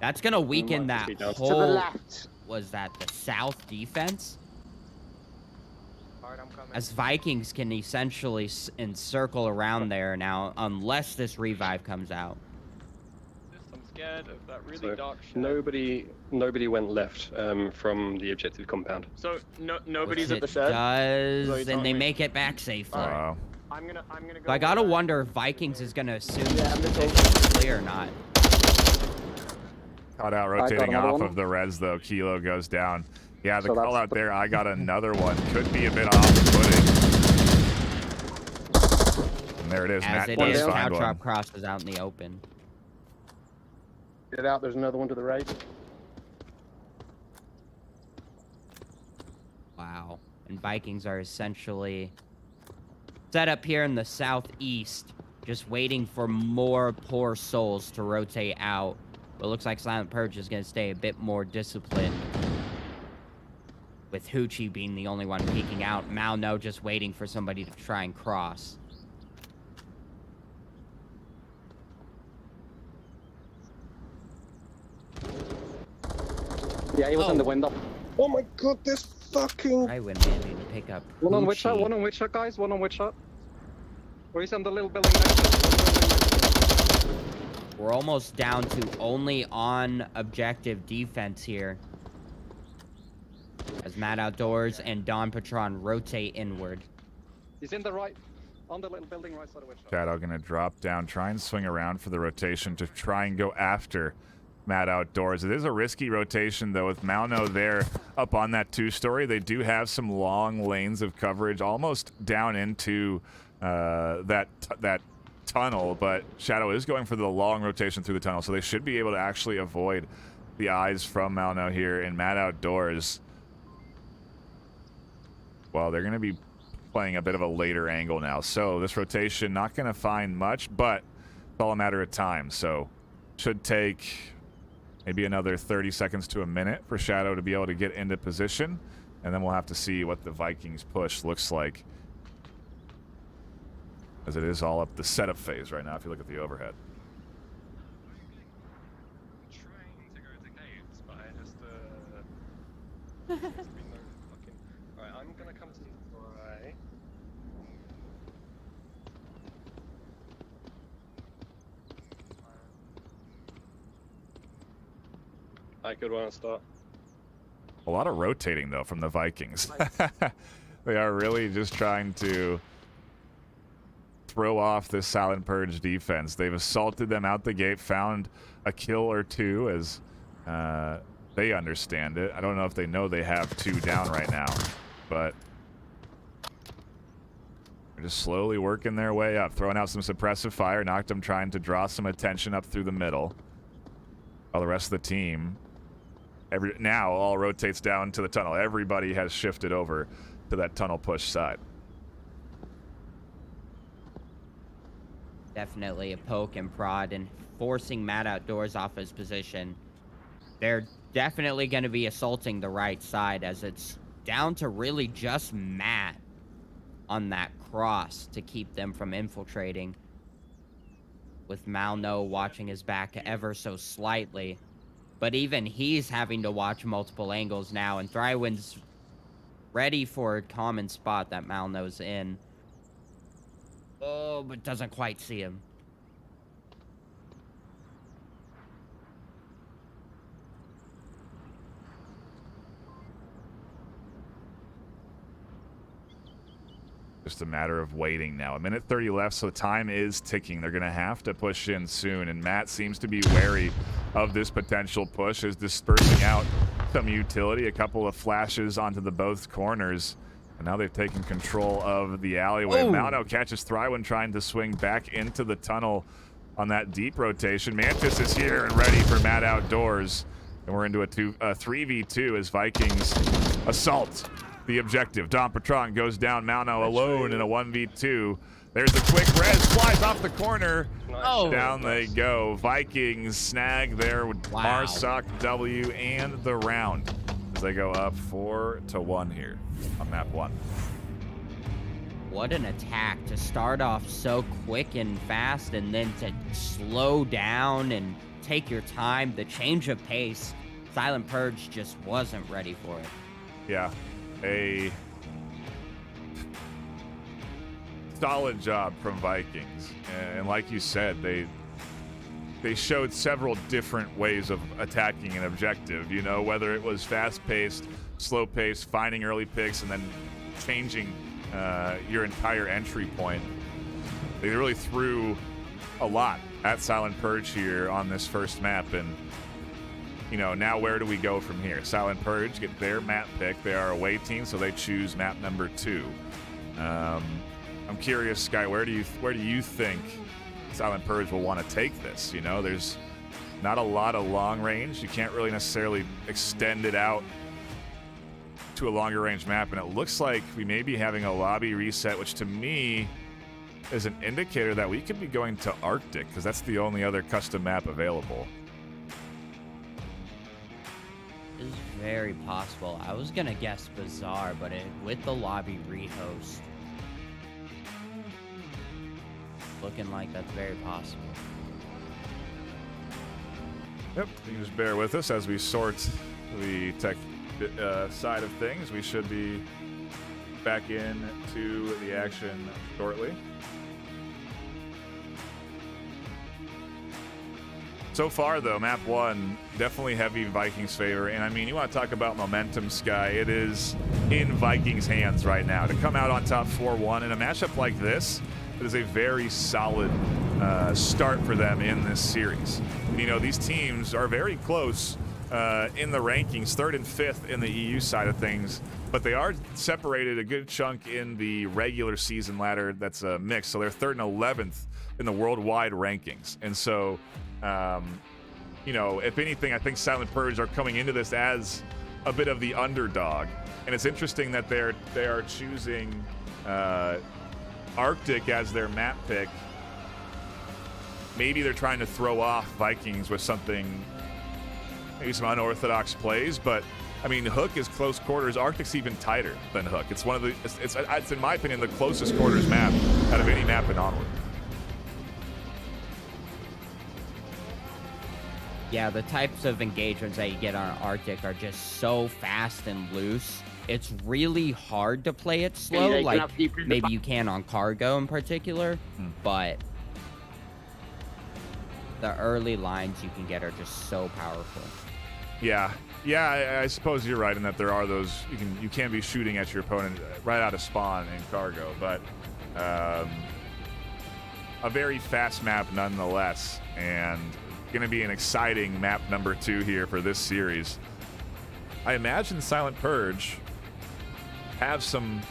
Speaker 5: That's going to weaken that
Speaker 1: To the
Speaker 5: whole,
Speaker 1: left.
Speaker 5: was that the south defense? As Vikings can essentially encircle around there now, unless this revive comes out.
Speaker 8: I'm scared of that really dark shit. Nobody went left from the objective compound.
Speaker 7: So nobody's
Speaker 5: Which
Speaker 7: at the
Speaker 5: it
Speaker 7: shed.
Speaker 5: does, and they make it back safely.
Speaker 4: Wow.
Speaker 7: I'm gonna go.
Speaker 5: So I gotta wonder if Vikings is gonna assume this position is clear or not.
Speaker 4: Caught out rotating
Speaker 6: another
Speaker 4: off
Speaker 6: one.
Speaker 4: of the res, though. Kilo goes down. Yeah, the
Speaker 6: So
Speaker 4: call
Speaker 6: that's
Speaker 4: out there, I got another one. Could be a bit off-putting. And there it is.
Speaker 5: As
Speaker 4: Matt
Speaker 5: it
Speaker 4: does
Speaker 5: is,
Speaker 4: find one.
Speaker 5: Caltrop crosses out in the open.
Speaker 6: Get it out. There's another one to the right.
Speaker 5: Wow. And Vikings are essentially set up here in the southeast, just waiting for more poor souls to rotate out. But it looks like Silent Purge is going to stay a bit more disciplined, with Hoochie being the only one peeking out. Malno just waiting for somebody to try and cross.
Speaker 6: Yeah, he was in the
Speaker 5: Oh.
Speaker 6: window. Oh my god, this fucking...
Speaker 5: Right when managing to pick up
Speaker 6: One on which shot,
Speaker 5: Hoochie.
Speaker 6: one on which shot, guys? One on which shot? Or he's on the little building next to it.
Speaker 5: We're almost down to only on objective defense here, as Mad Outdoors and Don Patron rotate inward.
Speaker 6: He's in the right, on the little building right side of which shot.
Speaker 4: Shadow going to drop down, try and swing around for the rotation to try and go after Mad Outdoors. It is a risky rotation, though, with Malno there up on that 2-story. They do have some long lanes of coverage almost down into that tunnel, but Shadow is going for the long rotation through the tunnel, so they should be able to actually avoid the eyes from Malno here in Mad Outdoors. Well, they're going to be playing a bit of a later angle now, so this rotation not going to find much, but it's all a matter of time, so should take maybe another 30 seconds to a minute for Shadow to be able to get into position, and then we'll have to see what the Vikings push looks like, as it is all up the setup phase right now if you look at the overhead.
Speaker 8: I'm trying to go to caves, but I just there's been no fucking... Alright, I'm gonna come to the right. I could want to start.
Speaker 4: A lot of rotating, though, from the Vikings. They are really just trying to throw off this Silent Purge defense. They've assaulted them out the gate, found a kill or two as they understand it. I don't know if they know they have 2 down right now, but they're just slowly working their way up, throwing out some suppressive fire. Knocked them trying to draw some attention up through the middle, while the rest of the team now all rotates down to the tunnel. Everybody has shifted over to that tunnel push side.
Speaker 5: Definitely a poke and prod and forcing Mad Outdoors off his position. They're definitely going to be assaulting the right side, as it's down to really just Matt on that cross to keep them from infiltrating, with Malno watching his back ever so slightly. But even he's having to watch multiple angles now, and Thrywin's ready for a common spot that Malno's in. Oh, but doesn't quite see him.
Speaker 4: Just a matter of waiting now. 1:30 left, so the time is ticking. They're going to have to push in soon, and Matt seems to be wary of this potential push, is dispersing out some utility, a couple of flashes onto the both corners, and now they've taken control of the alleyway. Malno catches Thrywin trying to swing back into the tunnel on that deep rotation. Mantis is here and ready for Matt Outdoors, and we're into a 3v2 as Vikings assault the objective. Dom Patron goes down. Malno alone in a 1v2. There's a quick res, flies off the corner. Down they go. Vikings snag there with Marsoc W and the round as they go up 4-1 here on map 1.
Speaker 5: What an attack to start off so quick and fast, and then to slow down and take your time. The change of pace, Silent Purge just wasn't ready for it.
Speaker 4: Yeah, a solid job from Vikings, and like you said, they showed several different ways of attacking an objective. You know, whether it was fast-paced, slow-paced, finding early picks, and then changing your entire entry point. They really threw a lot at Silent Purge here on this first map, and you know, now where do we go from here? Silent Purge get their map pick. They are a away team, so they choose map number 2. I'm curious, Sky, where do you think Silent Purge will want to take this? You know, there's not a lot of long range. You can't really necessarily extend it out to a longer range map, and it looks like we may be having a lobby reset, which to me is an indicator that we could be going to Arctic, because that's the only other custom map available.
Speaker 5: It's very possible. I was gonna guess Bazaar, but with the lobby rehost, looking like that's very possible.
Speaker 4: Yep, you just bear with us as we sort the tech side of things. We should be back into the action shortly. So far, though, map 1, definitely heavy Vikings favor. And I mean, you want to talk about momentum, Sky. It is in Vikings' hands right now. To come out on top 4-1 in a matchup like this, it is a very solid start for them in this series. And, you know, these teams are very close in the rankings, 3rd and 5th in the EU side of things, but they are separated a good chunk in the regular season ladder that's a mix. So they're 3rd and 11th in the worldwide rankings. And so, you know, if anything, I think Silent Purge are coming into this as a bit of the underdog. And it's interesting that they are choosing Arctic as their map pick. Maybe they're trying to throw off Vikings with something, maybe some unorthodox plays, but I mean, Hook is close quarters. Arctic's even tighter than Hook. It's one of the, it's in my opinion, the closest quarters map out of any map in Onward.
Speaker 5: Yeah, the types of engagements that you get on Arctic are just so fast and loose. It's really hard to play it slow, like maybe you can on Cargo in particular, but the early lines you can get are just so powerful.
Speaker 4: Yeah, I suppose you're right in that there are those, you can be shooting at your opponent right out of spawn in Cargo, but a very fast map nonetheless, and going to be an exciting map number 2 here for this series. I imagine Silent Purge have some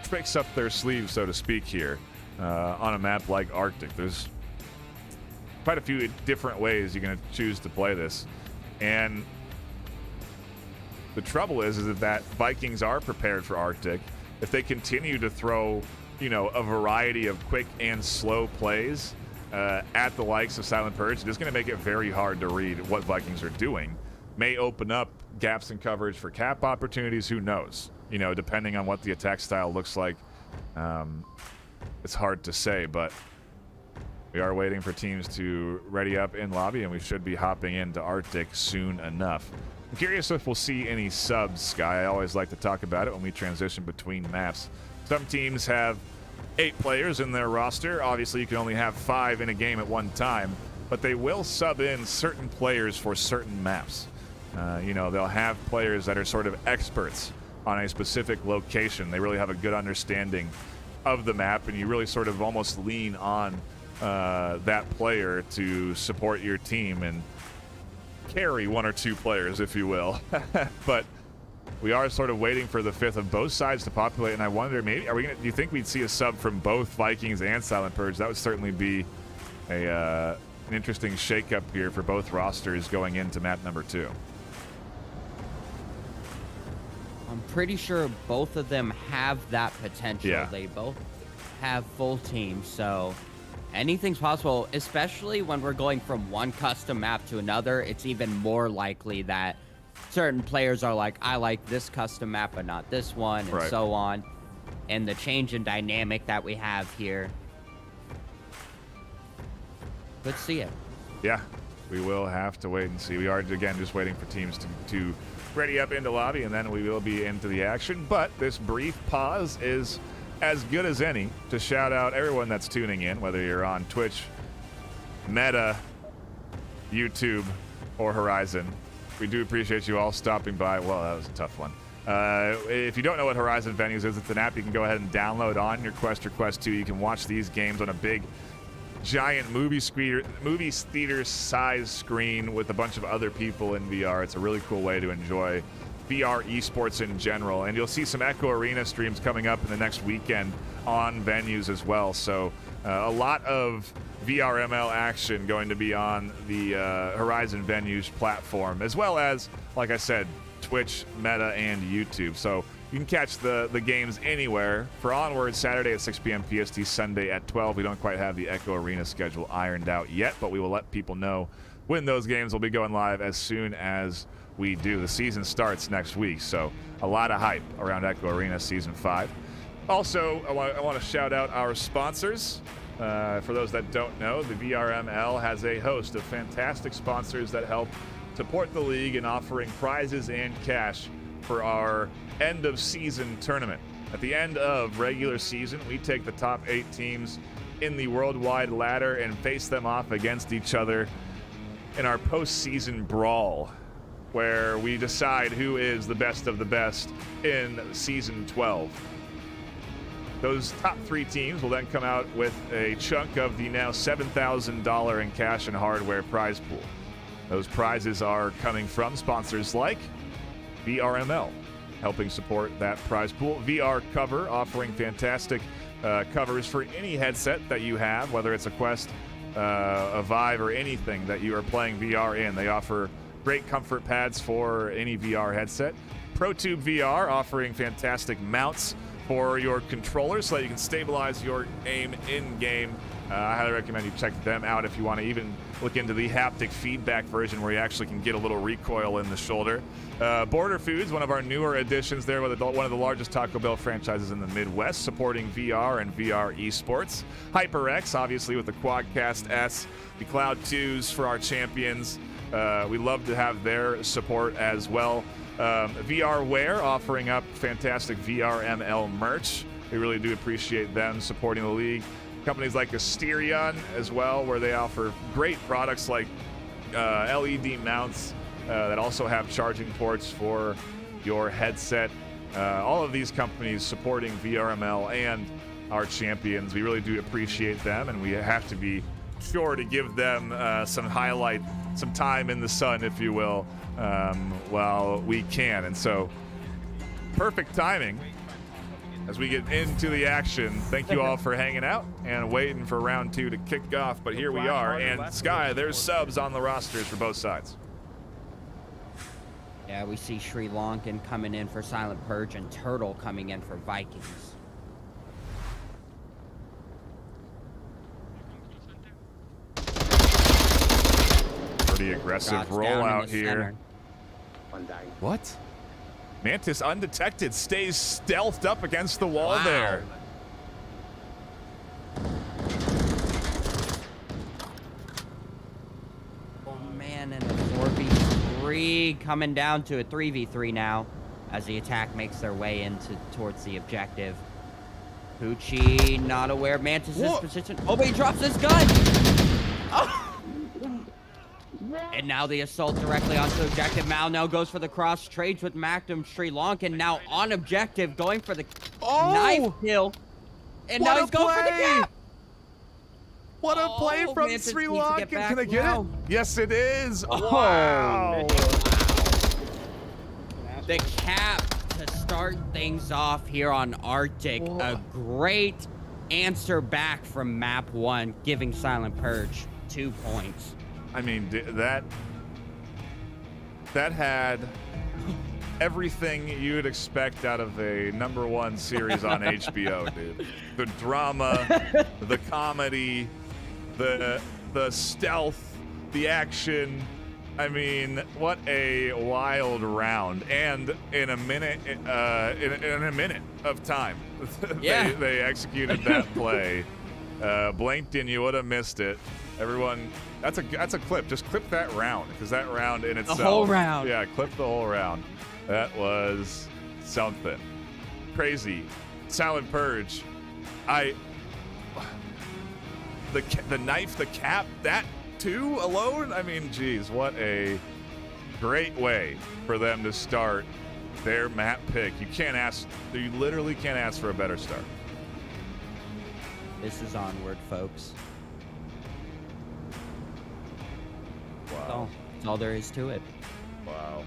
Speaker 4: tricks up their sleeves, so to speak, here on a map like Arctic. There's quite a few different ways you're going to choose to play this, and the trouble is that Vikings are prepared for Arctic. If they continue to throw, you know, a variety of quick and slow plays at the likes of Silent Purge, it's going to make it very hard to read what Vikings are doing. May open up gaps in coverage for cap opportunities, who knows? You know, depending on what the attack style looks like, it's hard to say, but we are waiting for teams to ready up in lobby, and we should be hopping into Arctic soon enough. I'm curious if we'll see any subs, Sky. I always like to talk about it when we transition between maps. Some teams have 8 players in their roster. Obviously, you can only have 5 in a game at one time, but they will sub in certain players for certain maps. You know, they'll have players that are sort of experts on a specific location. They really have a good understanding of the map, and you really sort of almost lean on that player to support your team and carry one or two players, if you will. But we are sort of waiting for the fifth of both sides to populate, and I wonder, maybe do you think we'd see a sub from both Vikings and Silent Purge? That would certainly be an interesting shakeup here for both rosters going into map number 2.
Speaker 5: I'm pretty sure both of them have that potential.
Speaker 4: Yeah.
Speaker 5: They both have full teams, so anything's possible, especially when we're going from one custom map to another. It's even more likely that certain players are like, I like this custom map but not this one, and
Speaker 4: Right.
Speaker 5: so on. And the change in dynamic that we have here. Let's see it.
Speaker 4: Yeah, we will have to wait and see. We are, again, just waiting for teams to ready up into lobby, and then we will be into the action. But this brief pause is as good as any to shout out everyone that's tuning in, whether you're on Twitch, Meta, YouTube, or Horizon. We do appreciate you all stopping by. Well, that was a tough one. If you don't know what Horizon Venues is, it's an app you can go ahead and download on your Quest or Quest 2. You can watch these games on a big, giant movie theater size screen with a bunch of other people in VR. It's a really cool way to enjoy VR esports in general, and you'll see some Echo Arena streams coming up in the next weekend on Venues as well. So a lot of VRML action going to be on the Horizon Venues platform, as well as, like I said, Twitch, Meta, and YouTube. So you can catch the games anywhere. For Onward, Saturday at 6 p.m. PST, Sunday at 12. We don't quite have the Echo Arena schedule ironed out yet, but we will let people know when those games will be going live as soon as we do. The season starts next week, so a lot of hype around Echo Arena Season 5. Also, I want to shout out our sponsors. For those that don't know, the VRML has a host of fantastic sponsors that help support the league in offering prizes and cash for our end of season tournament. At the end of regular season, we take the top 8 teams in the worldwide ladder and face them off against each other in our postseason brawl, where we decide who is the best of the best in season 12. Those top 3 teams will then come out with a chunk of the now $7,000 in cash and hardware prize pool. Those prizes are coming from sponsors like VRML, helping support that prize pool. VR Cover, offering fantastic covers for any headset that you have, whether it's a Quest, a Vive, or anything that you are playing VR in. They offer great comfort pads for any VR headset. ProTube VR, offering fantastic mounts for your controller so that you can stabilize your aim in-game. I highly recommend you check them out if you want to even look into the haptic feedback version where you actually can get a little recoil in the shoulder. Border Foods, one of our newer additions there, with one of the largest Taco Bell franchises in the Midwest, supporting VR and VR esports. HyperX, obviously, with the Quadcast S, the Cloud 2s for our champions. We love to have their support as well. VRware, offering up fantastic VRML merch. We really do appreciate them supporting the league. Companies like Asterion as well, where they offer great products like LED mounts that also have charging ports for your headset. All of these companies supporting VRML and our champions. We really do appreciate them, and we have to be sure to give them some time in the sun, if you will, while we can. And so, perfect timing as we get into the action. Thank you all for hanging out and waiting for round 2 to kick off. But here we are, and Sky, there's subs on the rosters for both sides.
Speaker 5: Yeah, we see Sri Lankan coming in for Silent Purge and Turtle coming in for Vikings.
Speaker 4: Pretty aggressive
Speaker 5: God's down in
Speaker 4: rollout
Speaker 5: the
Speaker 4: here.
Speaker 5: center.
Speaker 1: One dying.
Speaker 4: What? Mantis undetected, stays stealthed up against the wall there.
Speaker 5: Oh man, and a 4v3 coming down to a 3v3 now as the attack makes their way towards the objective. Poochie not aware of Mantis' position. Oh, but he drops his gun! Oh! And now the assault directly onto objective. Mal now goes for the cross, trades with Mactum Sri Lankan. Now on objective, going for the knife kill. And
Speaker 4: What
Speaker 5: now
Speaker 4: a
Speaker 5: he's going for the
Speaker 4: play!
Speaker 5: cap.
Speaker 4: What a play
Speaker 5: Oh,
Speaker 4: from
Speaker 5: Mantis
Speaker 4: Sri
Speaker 5: needs to get
Speaker 4: Lankan.
Speaker 5: back
Speaker 4: Can I get
Speaker 5: now.
Speaker 4: it? Yes, it is.
Speaker 5: Oh,
Speaker 4: Wow.
Speaker 5: The cap to start things off here on Arctic. A great answer back from map 1, giving Silent Purge 2 points.
Speaker 4: I mean, that had everything you'd expect out of a #1 series on HBO, dude. The drama, the comedy, the stealth, the action. I mean, what a wild round! And in a minute, in a minute of time,
Speaker 5: Yeah.
Speaker 4: they executed that play. Blinked and you would have missed it. Everyone, that's a clip. Just clip that round, because that round in itself.
Speaker 5: The whole round.
Speaker 4: Yeah, clip the whole round. That was something crazy. Silent Purge. The knife, the cap, that too alone. I mean, geez, what a great way for them to start their map pick. You literally can't ask for a better start.
Speaker 5: This is Onward, folks.
Speaker 4: Wow.
Speaker 5: That's all there is to it.
Speaker 4: Wow.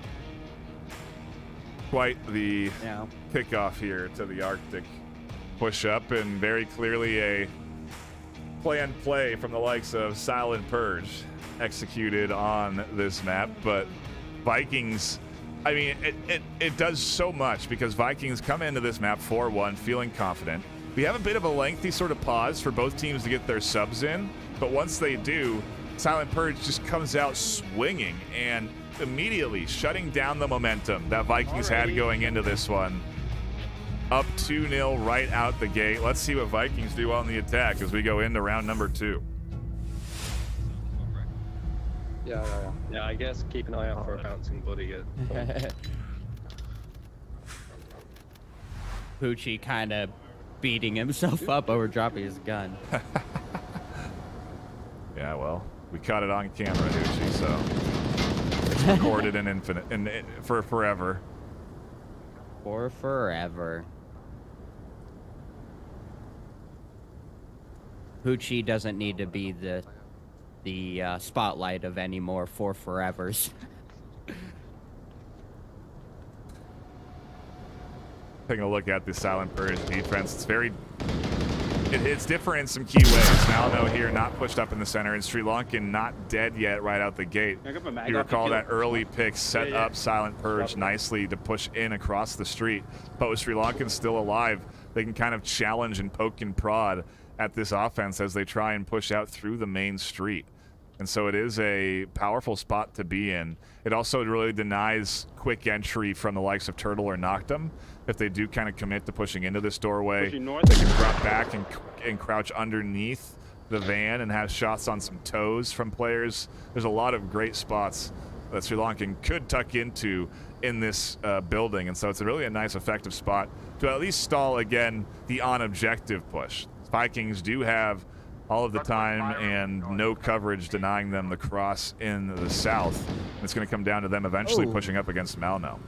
Speaker 4: Quite the
Speaker 5: Yeah.
Speaker 4: kickoff here to the Arctic push-up, and very clearly a planned play from the likes of Silent Purge executed on this map. But Vikings, I mean, it does so much, because Vikings come into this map 4-1 feeling confident. We have a bit of a lengthy sort of pause for both teams to get their subs in, but once they do, Silent Purge just comes out swinging and immediately shutting down the momentum that Vikings had going into this one. Up 2-0 right out the gate. Let's see what Vikings do on the attack as we go into round number 2.
Speaker 6: Yeah.
Speaker 8: Yeah, I guess keep an eye out for a bouncing body.
Speaker 5: Poochie kind of beating himself up over dropping his gun.
Speaker 4: Yeah, well, we caught it on camera, Hoochie, so it's recorded in infinite and for forever.
Speaker 5: For forever. Poochie doesn't need to be the spotlight of any more for forevers.
Speaker 4: Taking a look at the Silent Purge defense, it's different in some key ways. Malno here not pushed up in the center, and Sri Lankan not dead yet right out the gate. You recall that early pick set up Silent Purge nicely to push in across the street. But with Sri Lankan still alive, they can kind of challenge and poke and prod at this offense as they try and push out through the main street. And so it is a powerful spot to be in. It also really denies quick entry from the likes of Turtle or Noctum. If they do kind of commit to pushing into this doorway, they can drop back and crouch underneath the van and have shots on some toes from players. There's a lot of great spots that Sri Lankan could tuck into in this building. And so it's really a nice, effective spot to at least stall, again, the on-objective push. Vikings do have all of the time and no coverage denying them the cross in the south. It's going to come down to them eventually pushing up against Malno.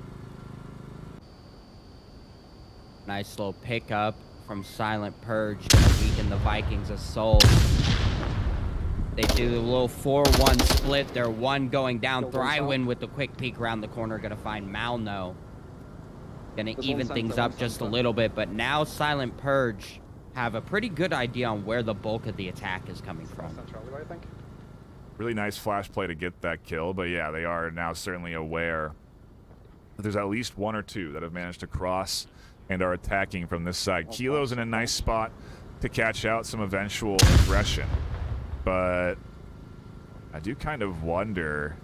Speaker 5: Nice little pickup from Silent Purge to weaken the Vikings' assault. They do the little 4-1 split. They're one going down. Thrywin with the quick peek around the corner. Going to find Malno. Going to even things up just a little bit. But now Silent Purge have a pretty good idea on where the bulk of the attack is coming from.
Speaker 4: Really nice flash play to get that kill. But yeah, they are now certainly aware that there's at least one or two that have managed to cross and are attacking from this side. Kilo's in a nice spot to catch out some eventual aggression. But I do kind of wonder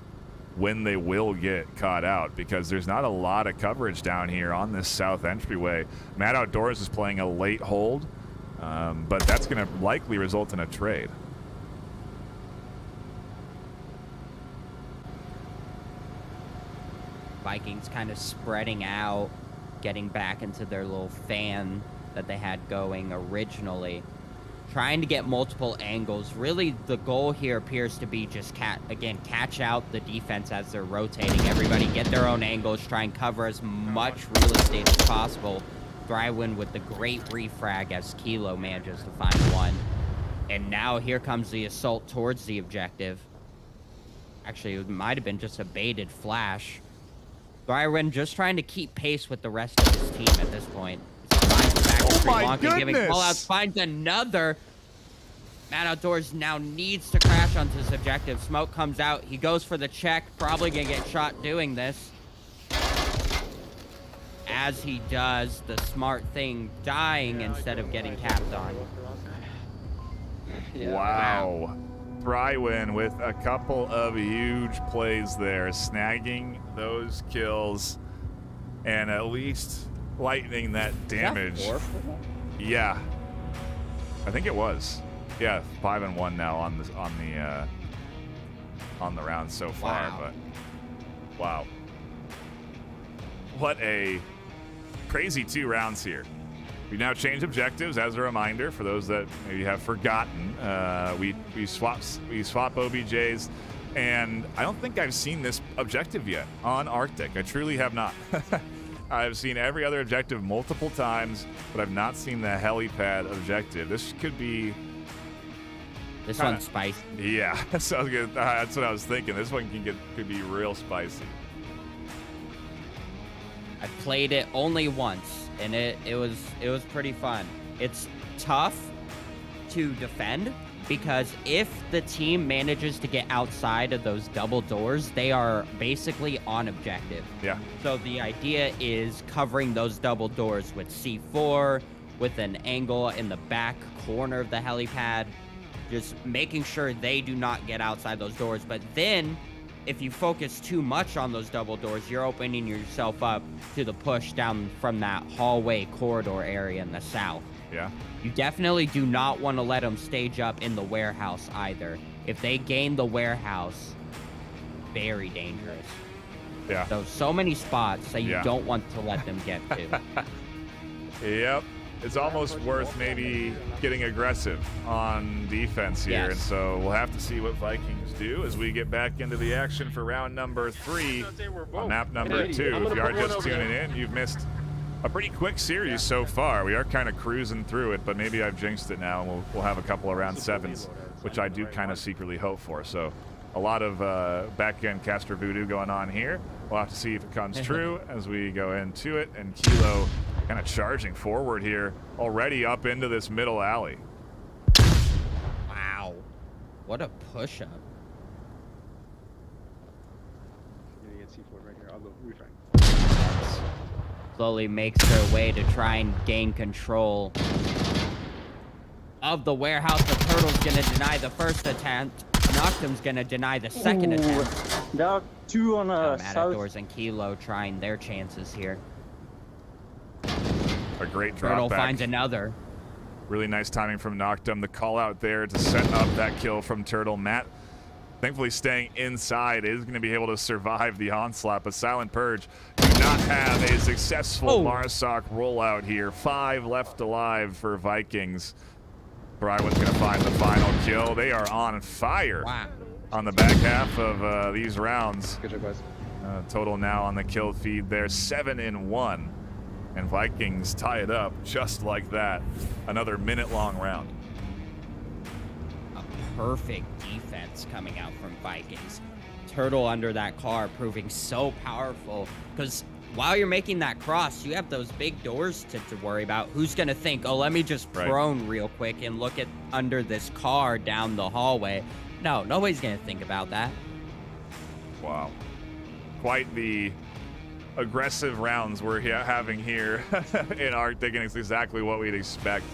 Speaker 4: when they will get caught out, because there's not a lot of coverage down here on this south entryway. Mad Outdoors is playing a late hold, but that's going to likely result in a trade.
Speaker 5: Vikings kind of spreading out, getting back into their little fan that they had going originally. trying to get multiple angles. Really, the goal here appears to be just catch out the defense as they're rotating. Everybody get their own angles, try and cover as much real estate as possible. Drywin with the great refrag as Kilo manages to find one. And now here comes the assault towards the objective. Actually, it might have been just a baited flash. Drywin just trying to keep pace with the rest of his team at this point.
Speaker 4: Oh my
Speaker 5: Giving
Speaker 4: goodness!
Speaker 5: callouts, finds another. Mad Outdoors now needs to crash onto this objective. Smoke comes out. He goes for the check. Probably gonna get shot doing this. As he does the smart thing, dying instead of getting capped on.
Speaker 4: Wow. Drywin with a couple of huge plays there, snagging those kills and at least lightening that damage. Yeah, I think it was. Yeah, 5-1 now on the round so far.
Speaker 5: Wow.
Speaker 4: But wow, what a crazy 2 rounds here. We now change objectives as a reminder for those that maybe have forgotten. We swap OBJs, and I don't think I've seen this objective yet on Arctic. I truly have not. I've seen every other objective multiple times, but I've not seen the helipad objective. This could be.
Speaker 5: This one's spicy.
Speaker 4: Yeah, so that's what I was thinking. This one could be real spicy.
Speaker 5: I played it only once, and it was pretty fun. It's tough to defend because if the team manages to get outside of those double doors, they are basically on objective.
Speaker 4: Yeah.
Speaker 5: So the idea is covering those double doors with C4, with an angle in the back corner of the helipad, just making sure they do not get outside those doors. But then if you focus too much on those double doors, you're opening yourself up to the push down from that hallway corridor area in the south.
Speaker 4: Yeah.
Speaker 5: You definitely do not want to let them stage up in the warehouse either. If they gain the warehouse, very dangerous.
Speaker 4: Yeah.
Speaker 5: So many spots that you don't want to let them get to.
Speaker 4: Yep. It's almost worth maybe getting aggressive on defense here.
Speaker 5: Yes.
Speaker 4: And so we'll have to see what Vikings do as we get back into the action for round number 3 on map number 2. If you are just tuning in, you've missed a pretty quick series so far. We are kind of cruising through it, but maybe I've jinxed it now, and we'll have a couple of round 7s, which I do kind of secretly hope for. So a lot of back-end caster voodoo going on here. We'll have to see if it comes true as we go into it. And Kilo kind of charging forward here, already up into this middle alley.
Speaker 5: Wow. What a push-up.
Speaker 6: I'm gonna get C4 right here. I'll go refrag.
Speaker 5: Slowly makes their way to try and gain control of the warehouse. The Turtle's gonna deny the first attempt. Noctum's gonna deny the second attempt.
Speaker 7: There are 2 on
Speaker 5: Matadors and Kilo trying their chances here.
Speaker 4: A great drop
Speaker 5: Turtle
Speaker 4: back.
Speaker 5: finds another.
Speaker 4: Really nice timing from Noctum. The call out there to set up that kill from Turtle. Matt, thankfully staying inside, is going to be able to survive the onslaught, but Silent Purge do not have a successful Marsoc rollout here. 5 left alive for Vikings. Brywin's going to find the final kill. They are on fire on the back half of these rounds.
Speaker 6: Good job, guys.
Speaker 4: Total now on the kill feed there, 7-1. And Vikings tie it up just like that. Another minute-long round.
Speaker 5: A perfect defense coming out from Vikings. Turtle under that car proving so powerful, because while you're making that cross, you have those big doors to worry about. Who's going to think, oh, let me just prone real quick and look at under this car down the hallway? No, nobody's going to think about that.
Speaker 4: Wow. Quite the aggressive rounds we're having here in Arctic, and it's exactly what we'd expect.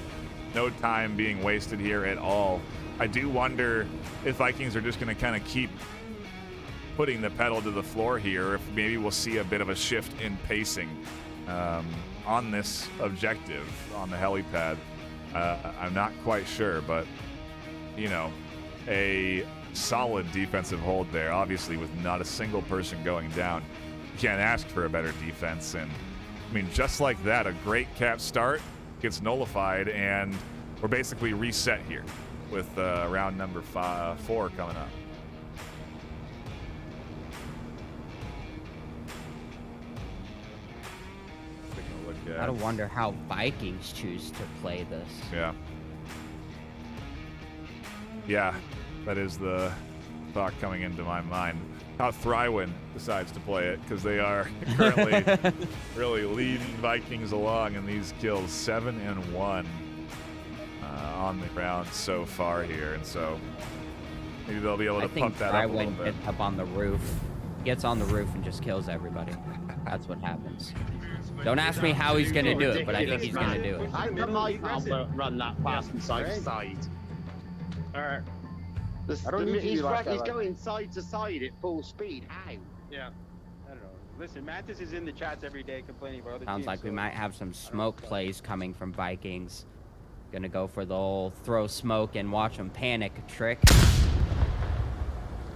Speaker 4: No time being wasted here at all. I do wonder if Vikings are just going to kind of keep putting the pedal to the floor here, if maybe we'll see a bit of a shift in pacing on this objective on the helipad. I'm not quite sure, but, you know, a solid defensive hold there, obviously with not a single person going down. You can't ask for a better defense. And I mean, just like that, a great cap start gets nullified, and we're basically reset here with round number 4 coming up. Taking a look at.
Speaker 5: I don't wonder how Vikings choose to play this.
Speaker 4: Yeah. Yeah, that is the thought coming into my mind. How Thrywin decides to play it, because they are currently really leading Vikings along in these kills, 7-1 on the ground so far here, and so maybe they'll be able to pump that up a little
Speaker 5: Thrywin
Speaker 4: bit.
Speaker 5: gets up on the roof, gets on the roof and just kills everybody. That's what happens. Don't ask me how he's gonna do it, but I think he's gonna do it.
Speaker 1: I might run that fast from side to side.
Speaker 8: Alright.
Speaker 1: I don't need he's going side to side at full speed. How?
Speaker 8: Yeah.
Speaker 9: I don't know. Listen, Mantis is in the chats every day complaining about other
Speaker 5: Sounds
Speaker 9: teams.
Speaker 5: like we
Speaker 9: so
Speaker 5: might have some smoke plays coming from Vikings. Gonna go for the old throw smoke and watch them panic trick.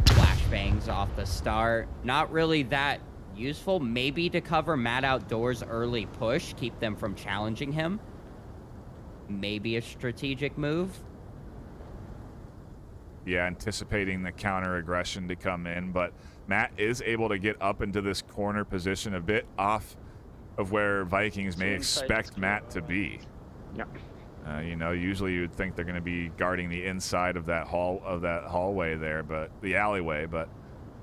Speaker 5: Flashbangs off the start. Not really that useful. Maybe to cover Matt Outdoors' early push, keep them from challenging him. Maybe a strategic move.
Speaker 4: Yeah, anticipating the counter aggression to come in, but Matt is able to get up into this corner position a bit off of where Vikings may expect Matt to be.
Speaker 1: Yeah.
Speaker 4: You know, usually you would think they're going to be guarding the inside of that hallway there, but the alleyway, but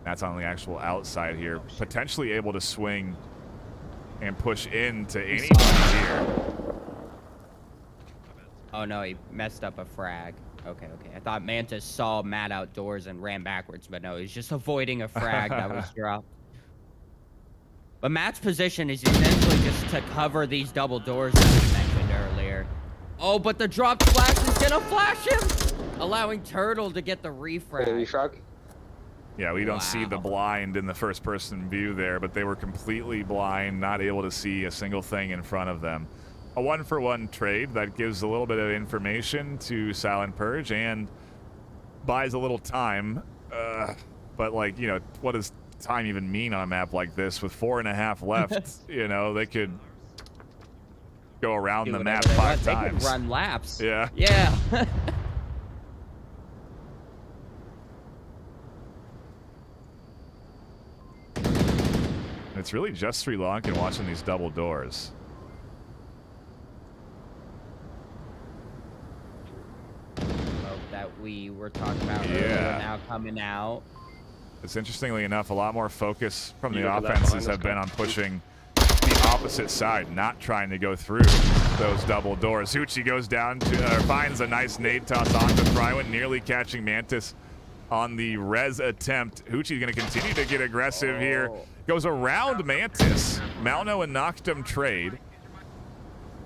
Speaker 4: Matt's on the actual outside here, potentially able to swing and push into anyone here.
Speaker 5: Oh no, he messed up a frag. Okay. I thought Mantis saw Matt Outdoors and ran backwards, but no, he's just avoiding a frag that was dropped. But Matt's position is essentially just to cover these double doors that we mentioned earlier. Oh, but the dropped flash is gonna flash him, allowing Turtle to get the refrag.
Speaker 4: Yeah, we don't see the blind in the first-person view there, but they were completely blind, not able to see a single thing in front of them. A 1-for-1 trade that gives a little bit of information to Silent Purge and buys a little time. But, like, you know, what does time even mean on a map like this? With 4.5 left, you know, they could go around the map 5 times.
Speaker 5: They could run laps.
Speaker 4: Yeah.
Speaker 5: Yeah.
Speaker 4: It's really just Sri Lankan watching these double doors.
Speaker 5: That we were talking about earlier now coming out.
Speaker 4: It's interestingly enough, a lot more focus from the offenses have been on pushing the opposite side, not trying to go through those double doors. Hoochie goes down to, finds a nice nade toss onto Thrywin, nearly catching Mantis on the res attempt. Hoochie's going to continue to get aggressive here. Goes around Mantis. Malno and Noctum trade.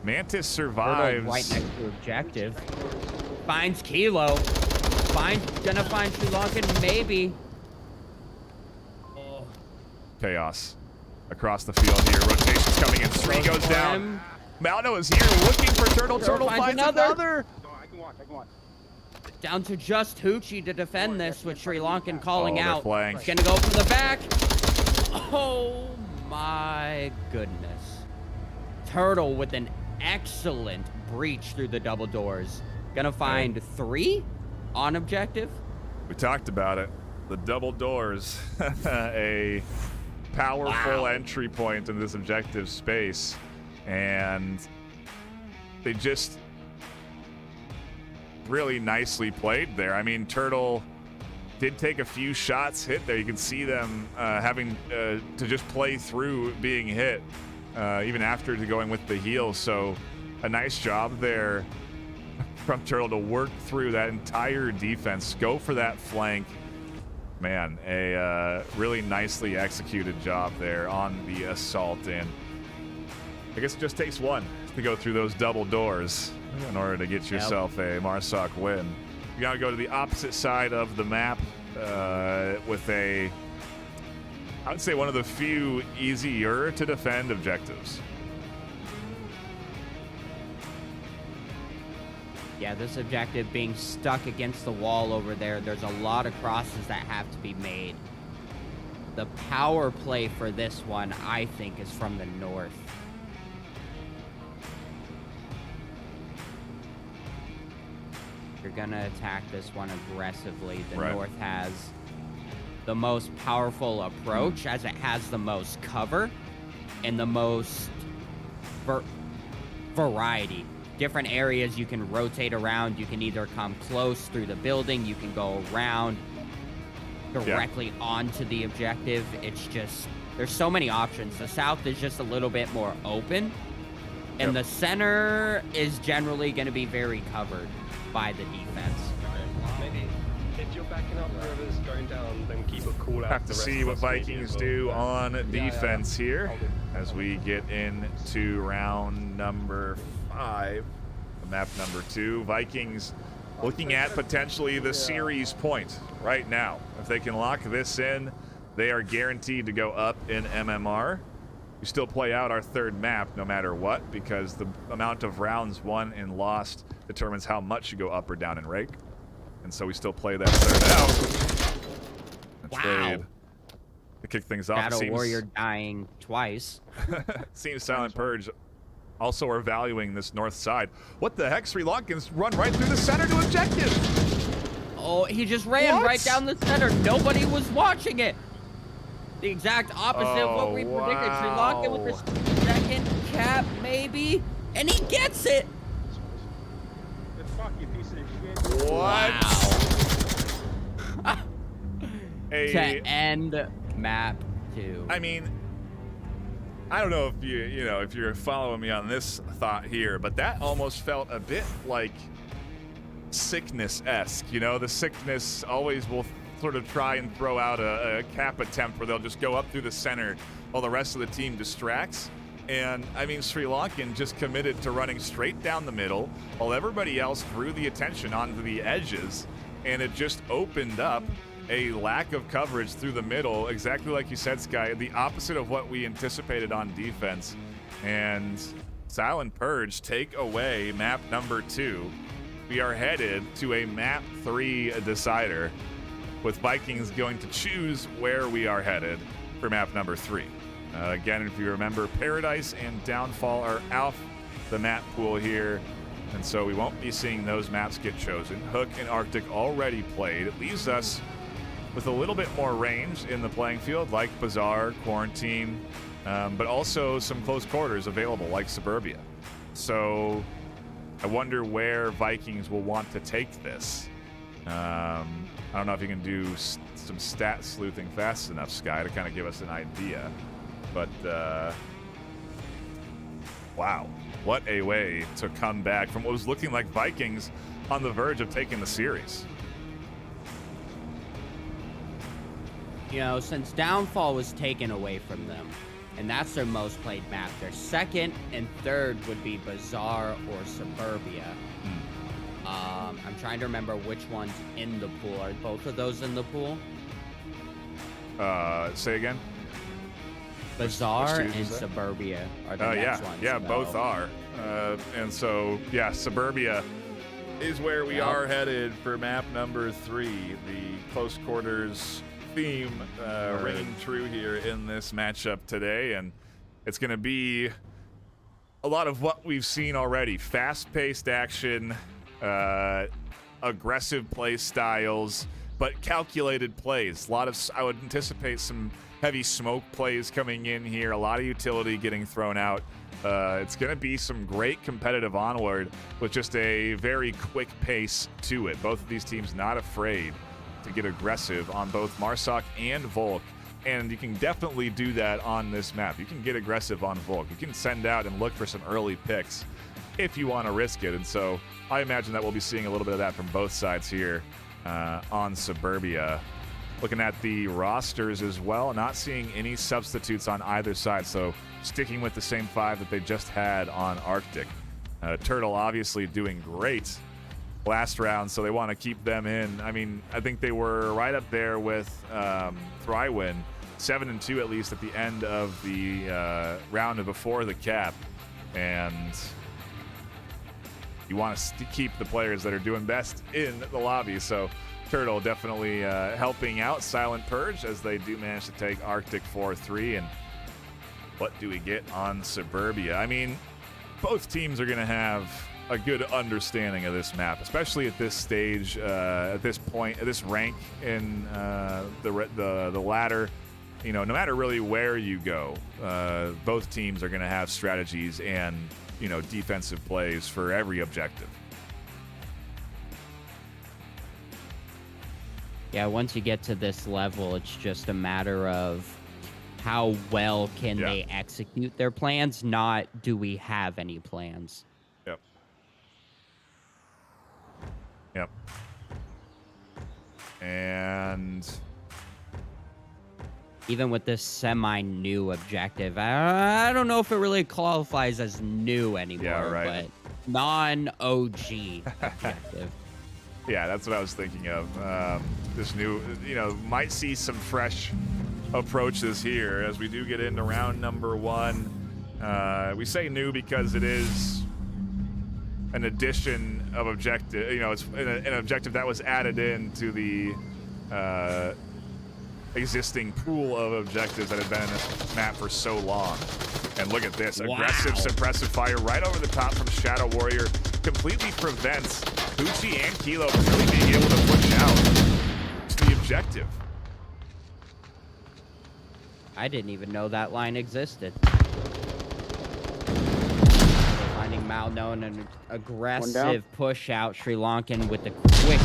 Speaker 4: Mantis survives.
Speaker 5: Right next to objective. Finds Kilo. Gonna find Sri Lankan, maybe.
Speaker 4: Chaos across the field here. Rotations coming in. 3 goes down. Malno is here looking for Turtle. Turtle finds another.
Speaker 9: I can walk.
Speaker 5: Down to just Hoochie to defend this with Sri Lankan calling out.
Speaker 4: Flying.
Speaker 5: He's gonna go for the back. Oh my goodness. Turtle with an excellent breach through the double doors. Gonna find 3 on objective.
Speaker 4: We talked about it. The double doors. A powerful entry point in this objective space. And they just really nicely played there. I mean, Turtle did take a few shots hit there. You can see them having to just play through being hit, even after going with the heal. So a nice job there from Turtle to work through that entire defense, go for that flank. Man, a really nicely executed job there on the assault. And I guess it just takes one to go through those double doors in order to get yourself a Marsoc win. You gotta go to the opposite side of the map with I would say one of the few easier to defend objectives.
Speaker 5: Yeah, this objective being stuck against the wall over there, there's a lot of crosses that have to be made. The power play for this one, I think, is from the north. you're gonna attack this one aggressively. The
Speaker 4: Right.
Speaker 5: North has the most powerful approach as it has the most cover and the most variety. Different areas you can rotate around. You can either come close through the building, you can go around directly onto the objective. It's just, there's so many options. The South is just a little bit more open, and the center is generally going to be very covered by the defense.
Speaker 8: Maybe if you're backing up whoever's going down, then keep a cool out.
Speaker 4: Have to see what Vikings do on defense here as we get into round number 5, map number 2. Vikings looking at potentially the series point right now. If they can lock this in, they are guaranteed to go up in MMR. We still play out our third map no matter what, because the amount of rounds won and lost determines how much you go up or down in rank. And so we still play that third out.
Speaker 5: Wow.
Speaker 4: To kick things off,
Speaker 5: Shadow
Speaker 4: seems,
Speaker 5: Warrior dying twice.
Speaker 4: seems Silent Purge also are valuing this north side. What the heck? Sri Lankans run right through the center to objective.
Speaker 5: Oh, he just ran right down the center. Nobody was watching it. The exact opposite of what we predicted. Sri Lanka with the second cap, maybe. And he gets it.
Speaker 9: The fuck, you piece of shit.
Speaker 4: What?
Speaker 5: To end map 2.
Speaker 4: I mean, I don't know if if you're following me on this thought here, but that almost felt a bit like sickness-esque. The sickness always will sort of try and throw out a cap attempt where they'll just go up through the center while the rest of the team distracts. And I mean, Sri Lankan just committed to running straight down the middle while everybody else drew the attention onto the edges, and it just opened up a lack of coverage through the middle, exactly like you said, Sky, the opposite of what we anticipated on defense. And Silent Purge take away map number 2. We are headed to a map 3 decider, with Vikings going to choose where we are headed for map number 3. Again, if you remember, Paradise and Downfall are off the map pool here, and so we won't be seeing those maps get chosen. Hook and Arctic already played. It leaves us with a little bit more range in the playing field, like Bazaar, Quarantine, but also some close quarters available, like Suburbia. So I wonder where Vikings will want to take this. I don't know if you can do some stat sleuthing fast enough, Sky, to kind of give us an idea. But, wow, what a way to come back from what was looking like Vikings on the verge of taking the series.
Speaker 5: Since Downfall was taken away from them, and that's their most played map, their second and third would be Bazaar or Suburbia. I'm trying to remember which one's in the pool. Are both of those in the pool?
Speaker 4: Say again?
Speaker 5: Bazaar
Speaker 4: which
Speaker 5: and
Speaker 4: is that?
Speaker 5: Suburbia are the next ones.
Speaker 4: Yeah, both are. And so, yeah, Suburbia is where we are headed for map number 3. The close quarters theme ringing true here in this matchup today, and it's going to be a lot of what we've seen already. Fast-paced action, aggressive play styles, but calculated plays. A lot of, I would anticipate some heavy smoke plays coming in here, a lot of utility getting thrown out. It's going to be some great competitive Onward with just a very quick pace to it. Both of these teams not afraid to get aggressive on both Marsoc and Volk, and you can definitely do that on this map. You can get aggressive on Volk. You can send out and look for some early picks if you want to risk it, and so I imagine that we'll be seeing a little bit of that from both sides here on Suburbia. Looking at the rosters as well, not seeing any substitutes on either side, so sticking with the same 5 that they just had on Arctic. Turtle obviously doing great last round, so they want to keep them in. I mean, I think they were right up there with Thrywin, 7-2 at least at the end of the round before the cap, and you want to keep the players that are doing best in the lobby. So Turtle definitely helping out Silent Purge as they do manage to take Arctic 4-3. And what do we get on Suburbia? I mean, both teams are going to have a good understanding of this map, especially at this stage, at this point, at this rank in the ladder. You know, no matter really where you go, both teams are going to have strategies and, you know, defensive plays for every objective.
Speaker 5: Yeah, once you get to this level, it's just a matter of how well can they execute their plans, not do we have any plans.
Speaker 4: Yep. Yep. And
Speaker 5: even with this semi-new objective, I don't know if it really qualifies as new anymore, but non-OG objective.
Speaker 4: Yeah, that's what I was thinking of. This new, you know, might see some fresh approaches here as we do get into round number 1. We say new because it is an addition of objective. You know, it's an objective that was added into the existing pool of objectives that have been in this map for so long. And look at this. Aggressive suppressive fire right over the top from Shadow Warrior completely prevents Uchi and Kilo from really being able to push out to the objective.
Speaker 5: I didn't even know that line existed. Finding Malknown and an aggressive push out. Sri Lankan with the quick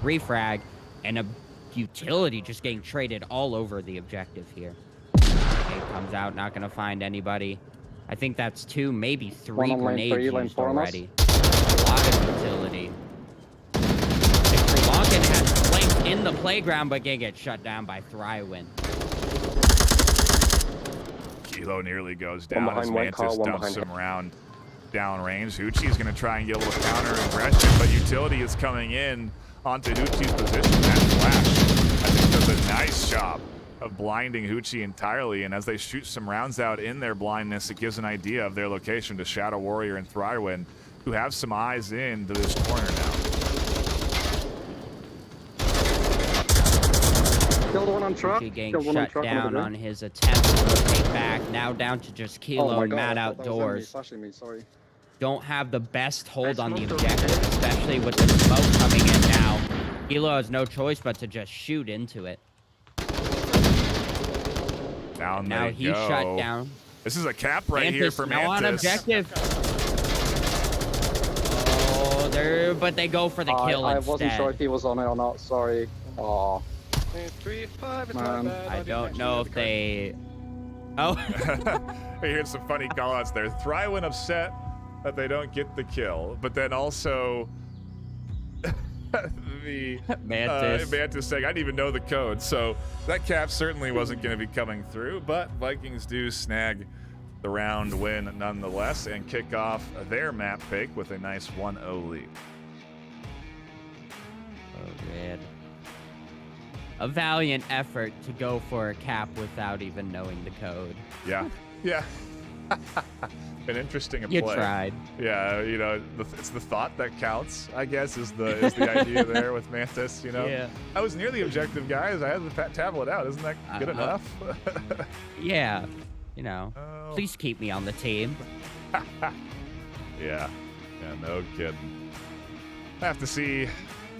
Speaker 5: refrag and a utility just getting traded all over the objective here. Okay, comes out, not going to find anybody. I think that's 2, maybe 3 grenades used already. A lot of utility. Sri Lankan has flanked in the playground, but can get shut down by Thrywin.
Speaker 4: Kilo nearly goes down as Mantis dumps him around downrange. Uchi's going to try and get a little counter aggression, but utility is coming in onto Uchi's position. That flash, I think, does a nice job of blinding Uchi entirely, and as they shoot some rounds out in their blindness, it gives an idea of their location to Shadow Warrior and Thrywin, who have some eyes into this corner now.
Speaker 6: Killed one on truck.
Speaker 5: Uchi getting shut down on his attempt to rotate back. Now down to just Kilo and Matt outdoors. Don't have the best hold on the objective, especially with the smoke coming in now. Kilo has no choice but to just shoot into it.
Speaker 4: Down
Speaker 5: now
Speaker 4: they
Speaker 5: he's
Speaker 4: go.
Speaker 5: shut down.
Speaker 4: This is a cap right here for Mantis.
Speaker 5: Now on objective. Oh, but they go for the kill
Speaker 6: I
Speaker 5: instead.
Speaker 6: wasn't sure if he was on it or not. Sorry. Oh.
Speaker 8: 3, 5, it's
Speaker 6: Man.
Speaker 8: not bad.
Speaker 5: I don't know if they... Oh.
Speaker 4: Here's some funny callouts there. Thrywin upset that they don't get the kill, but then also the Mantis saying, I didn't even know the code. So that cap certainly wasn't going to be coming through, but Vikings do snag the round win nonetheless and kick off their map fake with a nice 1-0 lead.
Speaker 5: Oh, man. A valiant effort to go for a cap without even knowing the code.
Speaker 4: Yeah. Yeah. An interesting play.
Speaker 5: You tried.
Speaker 4: Yeah, you know, it's the thought that counts, I guess, is the idea there with Mantis, you know?
Speaker 5: Yeah.
Speaker 4: I was near the objective, guys. I had the tablet out. Isn't that good enough?
Speaker 5: Yeah. You know, please keep me on the team.
Speaker 4: Yeah. Yeah, no kidding. I have to see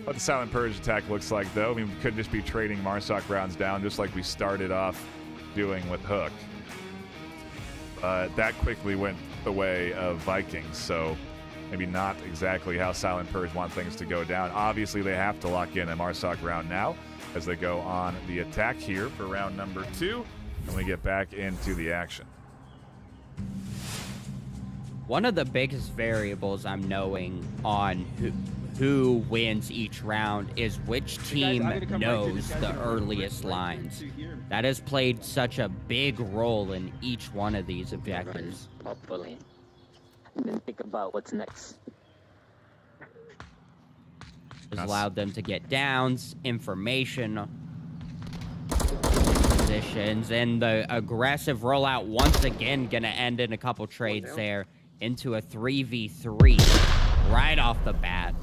Speaker 4: what the Silent Purge attack looks like, though. I mean, we could just be trading Marsoc rounds down just like we started off doing with Hook. That quickly went the way of Vikings, so maybe not exactly how Silent Purge want things to go down. Obviously, they have to lock in a Marsoc round now as they go on the attack here for round number 2, and we get back into the action.
Speaker 5: One of the biggest variables I'm knowing on who wins each round is which team knows the earliest lines. That has played such a big role in each one of these objectives.
Speaker 7: Hopefully. And then think about what's next.
Speaker 5: Has allowed them to get downs, information, positions, and the aggressive rollout once again gonna end in a couple trades there into a 3v3 right off the bat.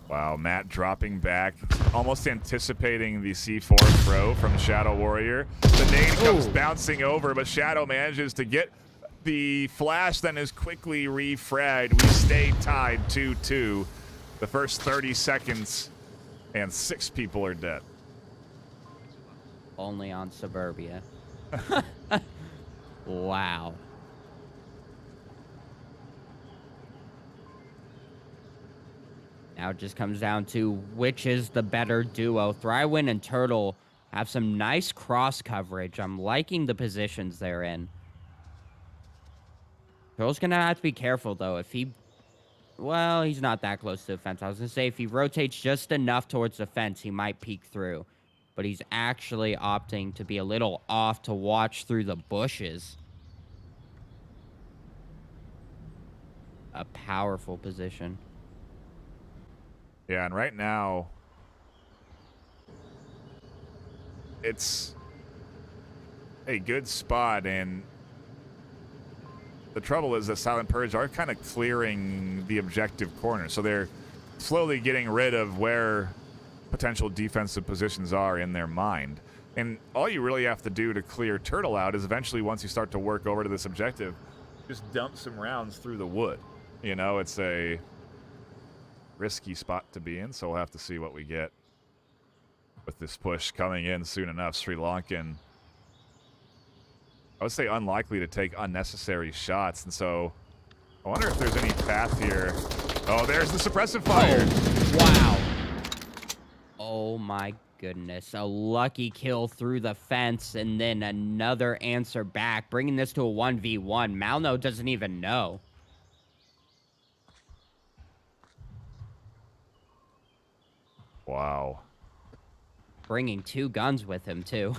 Speaker 4: Wow, Matt dropping back, almost anticipating the C4 throw from Shadow Warrior. The nade comes bouncing over, but Shadow manages to get The flash then is quickly refragged. We stay tied 2-2. The first 30 seconds, and 6 people are dead.
Speaker 5: Only on Suburbia. Wow. Now it just comes down to which is the better duo. Thrywin and Turtle have some nice cross coverage. I'm liking the positions they're in. Turtle's going to have to be careful, though. If he... Well, he's not that close to the fence. I was going to say, if he rotates just enough towards the fence, he might peek through. But he's actually opting to be a little off to watch through the bushes. A powerful position.
Speaker 4: Yeah, and right now, it's a good spot, and the trouble is that Silent Purge are kind of clearing the objective corner, so they're slowly getting rid of where potential defensive positions are in their mind. And all you really have to do to clear Turtle out is eventually, once you start to work over to this objective, just dump some rounds through the wood. You know, it's a risky spot to be in, so we'll have to see what we get with this push coming in soon enough. Sri Lankan, I would say, unlikely to take unnecessary shots, and so I wonder if there's any path here. Oh, there's the suppressive fire.
Speaker 5: Oh, wow. Oh my goodness. A lucky kill through the fence, and then another answer back, bringing this to a 1v1. Malno doesn't even know.
Speaker 4: Wow.
Speaker 5: Bringing 2 guns with him, too.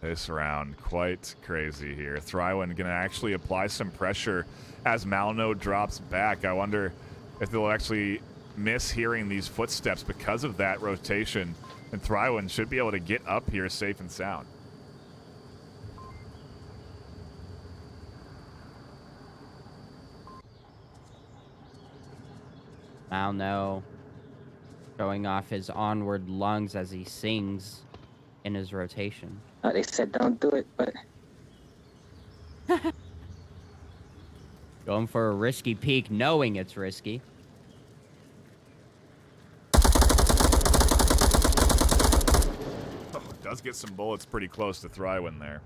Speaker 4: This round, quite crazy here. Thrywin going to actually apply some pressure as Malno drops back. I wonder if they'll actually miss hearing these footsteps because of that rotation. And Thrywin should be able to get up here safe and sound.
Speaker 5: Malno showing off his Onward lungs as he sings in his rotation.
Speaker 7: They said don't do it, but
Speaker 5: Going for a risky peek, knowing it's risky.
Speaker 4: Oh, does get some bullets pretty close to Thrywin there.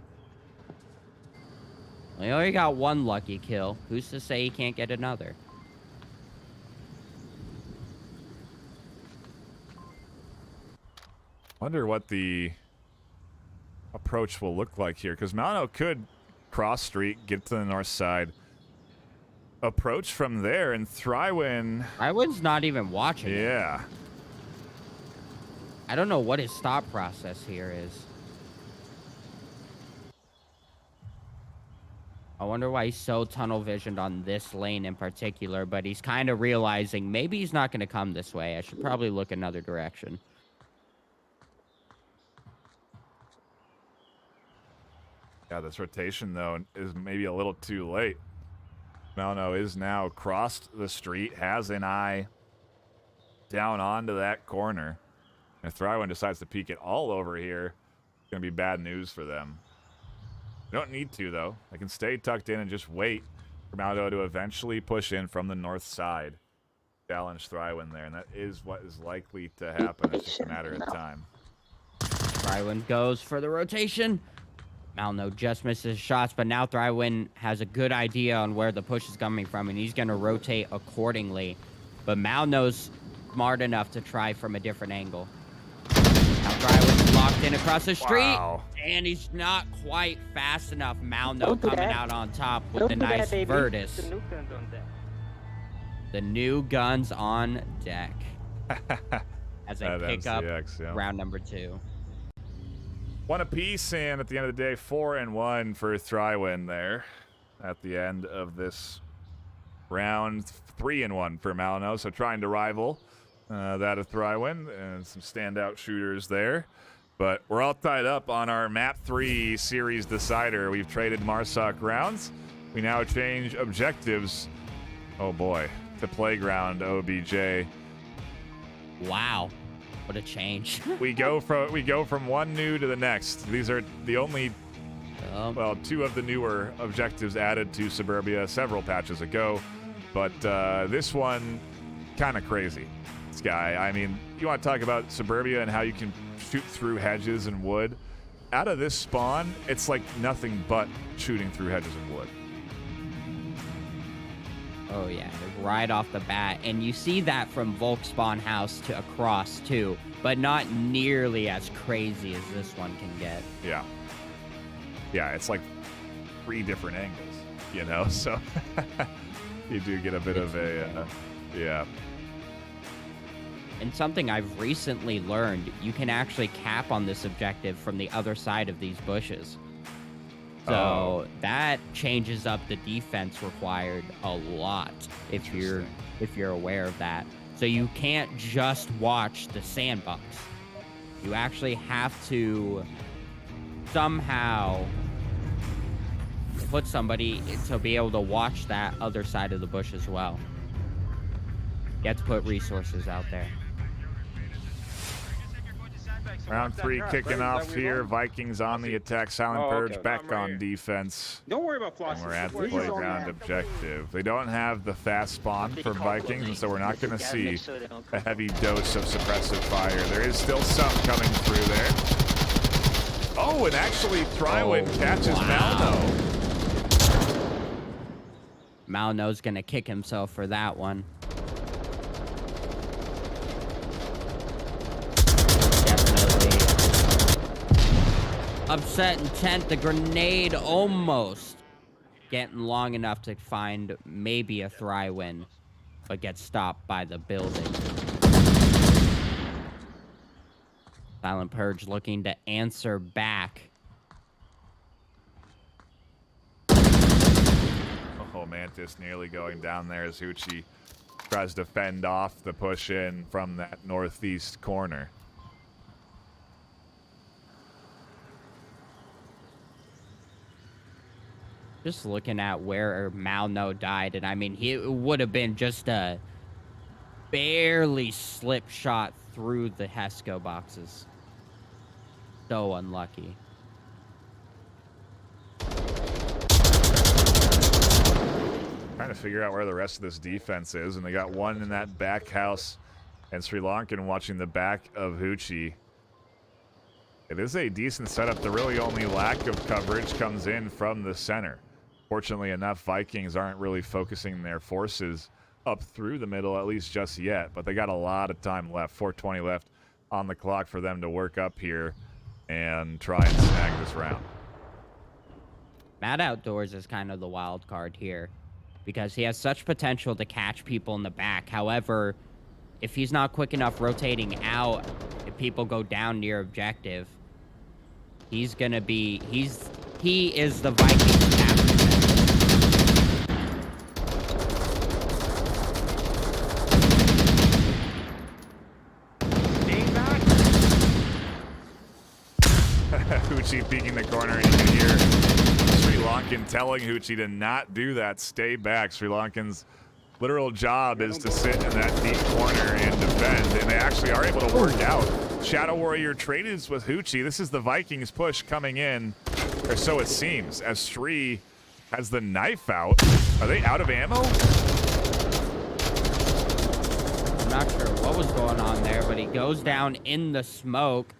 Speaker 5: Well, he only got 1 lucky kill. Who's to say he can't get another?
Speaker 4: Wonder what the approach will look like here, because Malno could cross street, get to the north side, approach from there, and Thrywin...
Speaker 5: Thrywin's not even watching it.
Speaker 4: Yeah.
Speaker 5: I don't know what his thought process here is. I wonder why he's so tunnel visioned on this lane in particular, but he's kind of realizing maybe he's not going to come this way. I should probably look another direction.
Speaker 4: Yeah, this rotation, though, is maybe a little too late. Malno is now crossed the street, has an eye down onto that corner. And if Thrywin decides to peek it all over here, it's going to be bad news for them. They don't need to, though. They can stay tucked in and just wait for Malno to eventually push in from the north side. Challenge Thrywin there, and that is what is likely to happen. It's just a matter of time.
Speaker 5: Thrywin goes for the rotation. Malno just misses shots, but now Thrywin has a good idea on where the push is coming from, and he's going to rotate accordingly. But Malno's smart enough to try from a different angle. Now Thrywin's locked in across the street,
Speaker 4: Wow.
Speaker 5: and he's not quite fast enough. Malno coming out on top with the nice Virtus. The new guns on deck. As I pick up
Speaker 4: MCX, yeah.
Speaker 5: round number 2.
Speaker 4: 1 apiece, and at the end of the day, 4-1 for Thrywin there. At the end of this round, 3-1 for Malno, so trying to rival that of Thrywin, and some standout shooters there. But we're all tied up on our Map 3 series decider. We've traded Marsoc rounds. We now change objectives, oh boy, to Playground OBJ.
Speaker 5: Wow. What a change.
Speaker 4: we go from one new to the next. These are the only Well, 2 of the newer objectives added to Suburbia several patches ago, but this one, kind of crazy. This guy, I mean, you want to talk about Suburbia and how you can shoot through hedges and wood? Out of this spawn, it's like nothing but shooting through hedges and wood.
Speaker 5: Oh yeah, right off the bat. And you see that from Volk spawn house to across too, but not nearly as crazy as this one can get.
Speaker 4: Yeah. Yeah, it's like 3 different angles, you know? So you do get a bit of a, yeah.
Speaker 5: And something I've recently learned, you can actually cap on this objective from the other side of these bushes. So that changes up the defense required a lot if you're aware of that. So you can't just watch the sandbox. You actually have to somehow put somebody to be able to watch that other side of the bush as well. You have to put resources out there.
Speaker 4: Round 3 kicking off here. Vikings on the attack. Silent Purge back on defense.
Speaker 9: Don't worry about
Speaker 4: And
Speaker 9: flosses.
Speaker 4: we're at the playground objective. They don't have the fast spawn for Vikings, and so we're not going to see a heavy dose of suppressive fire. There is still some coming through there. Oh, and actually Thrywin catches Malno.
Speaker 5: Malno's going to kick himself for that one. Upset intent, the grenade almost getting long enough to find maybe a Thrywin, but gets stopped by the building. Silent Purge looking to answer back.
Speaker 4: Oh, Mantis nearly going down there as Hoochie tries to fend off the push in from that northeast corner.
Speaker 5: Just looking at where Malno died, and I mean, he would have been just a barely slip shot through the Hesco boxes. So unlucky.
Speaker 4: Trying to figure out where the rest of this defense is, and they got one in that back house, and Sri Lankan watching the back of Hoochie. It is a decent setup. The really only lack of coverage comes in from the center. Fortunately enough, Vikings aren't really focusing their forces up through the middle, at least just yet, but they got a lot of time left, 4:20 left on the clock for them to work up here and try and snag this round.
Speaker 5: Mad Outdoors is kind of the wild card here because he has such potential to catch people in the back. However, if he's not quick enough rotating out, if people go down near objective, he's gonna be, he is the Vikings captain.
Speaker 4: Hoochie peeking the corner, and you can hear Sri Lankan telling Hoochie to not do that. Stay back. Sri Lankan's literal job is to sit in that deep corner and defend, and they actually are able to work out. Shadow Warrior trades with Hoochie. This is the Vikings push coming in, or so it seems, as Sri has the knife out. Are they out of ammo?
Speaker 5: I'm not sure what was going on there, but he goes down in the smoke.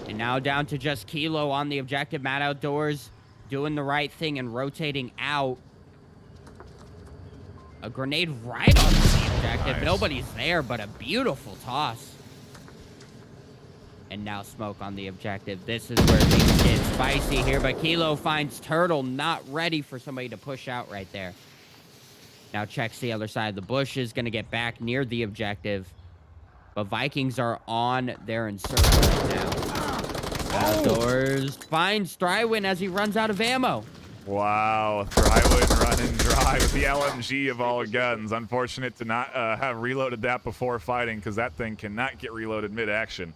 Speaker 5: And now down to just Kilo on the objective. Mad Outdoors doing the right thing and rotating out. A grenade right on the objective.
Speaker 4: Nice.
Speaker 5: Nobody's there, but a beautiful toss. And now smoke on the objective. This is where things get spicy here, but Kilo finds Turtle, not ready for somebody to push out right there. Now checks the other side of the bushes, gonna get back near the objective. But Vikings are on their encircle right now. Outdoors finds Thrywin as he runs out of ammo.
Speaker 4: Wow, Thrywin running dry with the LMG of all guns. Unfortunate to not have reloaded that before fighting, because that thing cannot get reloaded mid-action.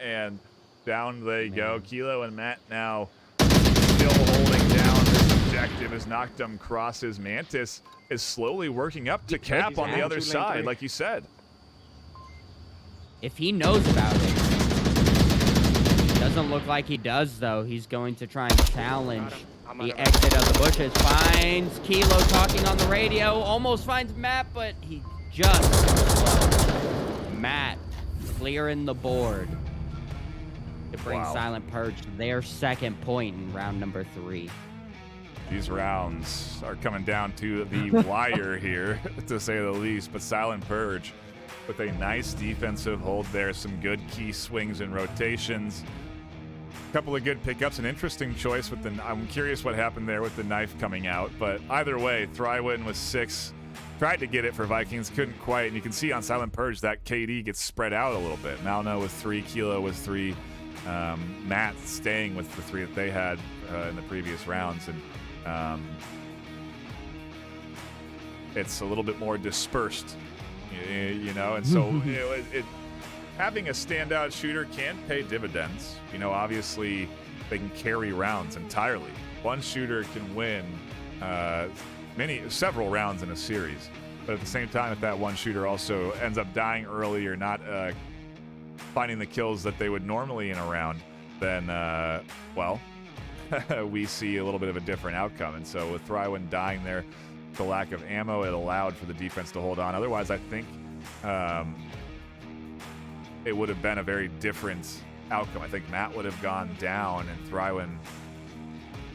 Speaker 4: And down they go. Kilo and Matt now still holding down this objective as Noctum crosses. Mantis is slowly working up to cap on the other side, like you said.
Speaker 5: If he knows about it, Doesn't look like he does, though. He's going to try and challenge the exit of the bushes. Finds Kilo talking on the radio. Almost finds Matt, but he just slow. Matt clearing the board to bring Silent Purge their second point in round number 3.
Speaker 4: These rounds are coming down to the wire here, to say the least. But Silent Purge with a nice defensive hold there, some good key swings and rotations. A couple of good pickups, an interesting choice with the... I'm curious what happened there with the knife coming out. But either way, Thrywin with 6. Tried to get it for Vikings, couldn't quite. And you can see on Silent Purge that KD gets spread out a little bit. Malno with 3, Kilo with 3. Matt staying with the 3 that they had in the previous rounds. And it's a little bit more dispersed, you know, and so you know, having a standout shooter can pay dividends. You know, obviously they can carry rounds entirely. One shooter can win several rounds in a series, but at the same time, if that one shooter also ends up dying early or not finding the kills that they would normally in a round, then well, we see a little bit of a different outcome. And so with Thrywin dying there, the lack of ammo, it allowed for the defense to hold on. Otherwise, I think it would have been a very different outcome. I think Matt would have gone down and Thrywin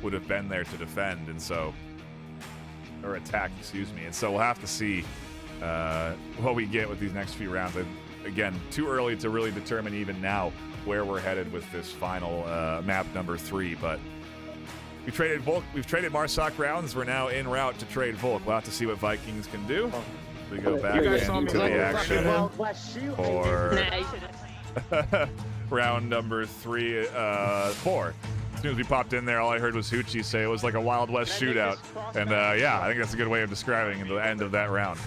Speaker 4: would have been there to defend, and so, or attack, excuse me. And so we'll have to see what we get with these next few rounds. Again, too early to really determine even now where we're headed with this final map number 3, but we've traded Volk, we've traded Marsoc rounds. We're now en route to trade Volk. We'll have to see what Vikings can do. We go back into the action for round number 3, 4. As soon as we popped in there, all I heard was Hoochie say it was like a Wild West shootout. And yeah, I think that's a good way of describing the end of that round.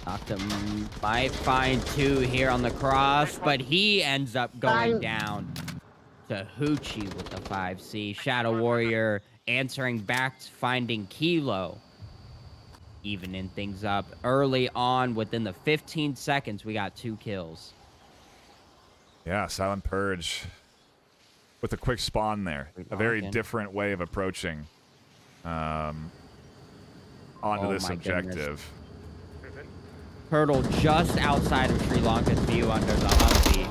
Speaker 5: Octum might find 2 here on the cross, but he ends up going down to Hoochie with the 5C. Shadow Warrior answering back, finding Kilo. Evening things up early on. Within the 15 seconds, we got 2 kills.
Speaker 4: Yeah, Silent Purge with a quick spawn there. A very different way of approaching onto this objective.
Speaker 5: Turtle just outside of Sri Lanka's view under the Humvee.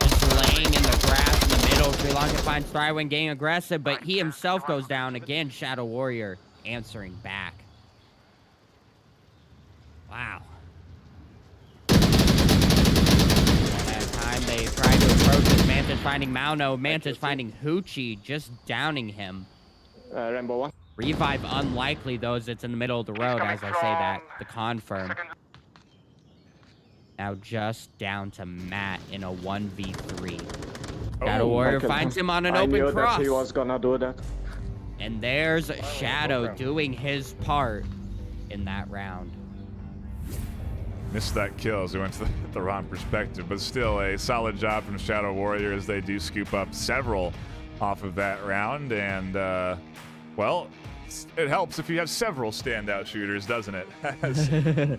Speaker 5: Just laying in the grass in the middle. Sri Lanka finds Thrywin getting aggressive, but he himself goes down. Again, Shadow Warrior answering back. Wow. That time they tried to approach this. Mantis finding Mauno. Mantis finding Hoochie, just downing him.
Speaker 9: Rainbow 1.
Speaker 5: Revive unlikely, though, as it's in the middle of the road, as I say that, the confirm. Now just down to Matt in a 1v3. Shadow Warrior finds him on an open cross.
Speaker 9: That he was gonna do that.
Speaker 5: And there's Shadow doing his part in that round.
Speaker 4: Missed that kill as we went to the wrong perspective, but still a solid job from Shadow Warrior as they do scoop up several off of that round. And, well, it helps if you have several standout shooters, doesn't it?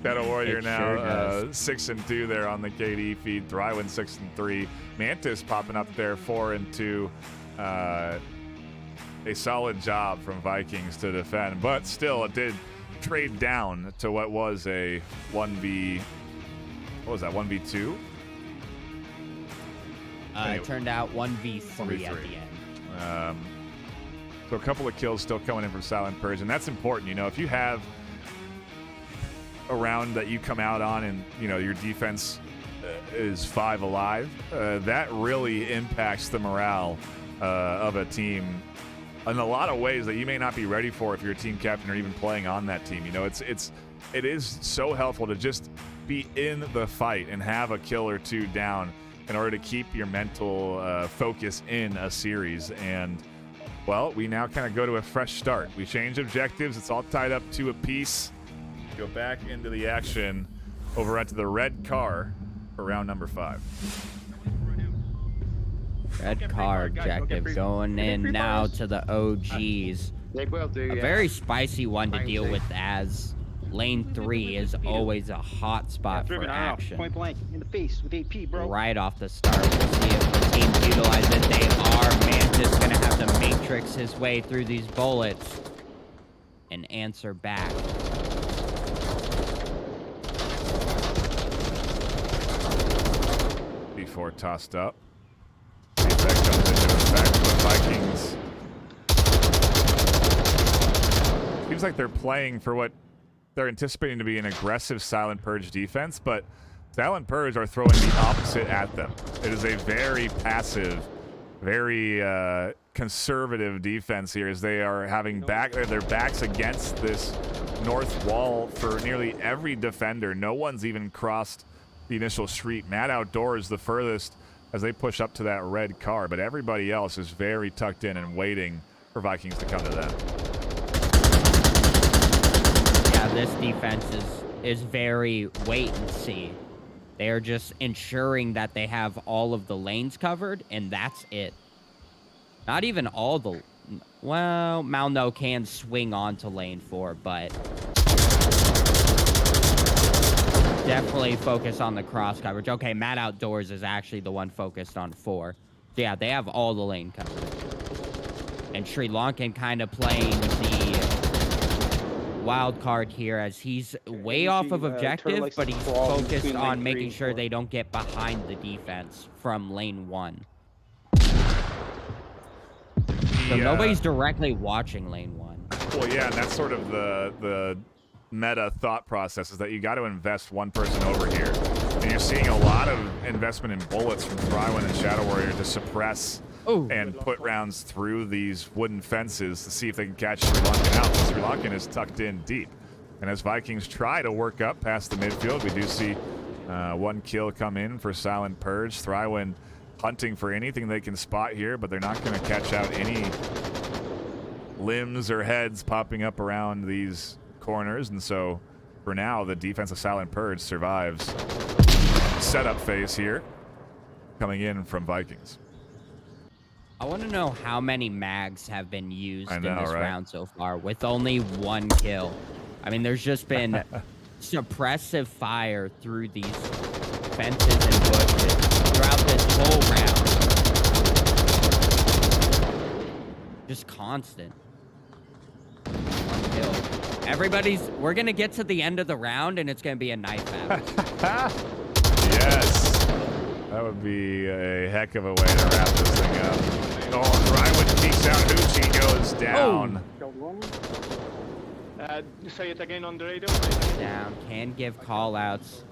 Speaker 4: Shadow Warrior now 6 and 2 there on the KD feed. Thrywin 6 and 3. Mantis popping up there 4 and 2. A solid job from Vikings to defend, but still it did trade down to what was a 1v. What was that? 1v2. Anyway,
Speaker 5: it turned out 1v3 at the end.
Speaker 4: So a couple of kills still coming in from Silent Purge, and that's important. You know, if you have a round that you come out on and, you know, your defense is 5 alive, that really impacts the morale of a team in a lot of ways that you may not be ready for if you're a team captain or even playing on that team. You know, it is so helpful to just be in the fight and have a kill or 2 down in order to keep your mental focus in a series. And well, we now kind of go to a fresh start. We change objectives. It's all tied up to a piece. Go back into the action over onto the red car for round number 5.
Speaker 5: Red car objective going in now to the OGs.
Speaker 1: They will do,
Speaker 5: a very spicy one to deal with, as Lane 3 is always a hot spot for
Speaker 9: Driven, I don't know.
Speaker 5: action.
Speaker 9: Point blank in the face with AP, bro.
Speaker 5: Right off the start. We'll see if the teams utilize it. They are. Mantis gonna have to matrix his way through these bullets and answer back.
Speaker 4: Before tossed up. See if that comes into effect for the Vikings. Seems like they're playing for what they're anticipating to be an aggressive Silent Purge defense, but Silent Purge are throwing the opposite at them. It is a very passive, very conservative defense here, as they are having their backs against this north wall for nearly every defender. No one's even crossed the initial street. Mad Outdoors the furthest as they push up to that red car, but everybody else is very tucked in and waiting for Vikings to come to them.
Speaker 5: Yeah, this defense is very wait and see. They are just ensuring that they have all of the lanes covered, and that's it. Not even all the... Well, Malno can swing onto lane 4, but... definitely focus on the cross coverage. Okay, Mad Outdoors is actually the one focused on 4. So yeah, they have all the lane coverage. And Sri Lankan kind of playing the wild card here, as he's way off of objective, but he's focused on making sure they don't get behind the defense from lane 1. So nobody's directly watching lane 1.
Speaker 4: Well, yeah, and that's sort of the meta thought process, is that you got to invest one person over here. And you're seeing a lot of investment in bullets from Frywin and Shadow Warrior to suppress and put rounds through these wooden fences to see if they can catch Sri Lankan out. Sri Lankan is tucked in deep. And as Vikings try to work up past the midfield, we do see one kill come in for Silent Purge. Frywin hunting for anything they can spot here, but they're not going to catch out any limbs or heads popping up around these corners. And so for now, the defense of Silent Purge survives. Setup phase here coming in from Vikings.
Speaker 5: I want to know how many mags have been used in this
Speaker 4: right?
Speaker 5: round so far with only 1 kill. I mean, there's just been suppressive fire through these fences and bushes throughout this whole round. Just constant. 1 kill. We're going to get to the end of the round, and it's going to be a knife battle.
Speaker 4: Yes. That would be a heck of a way to wrap this thing up. Oh, Frywin peeks out. Uchi goes down.
Speaker 8: Say it again on the radio.
Speaker 5: Down. Can give call-outs.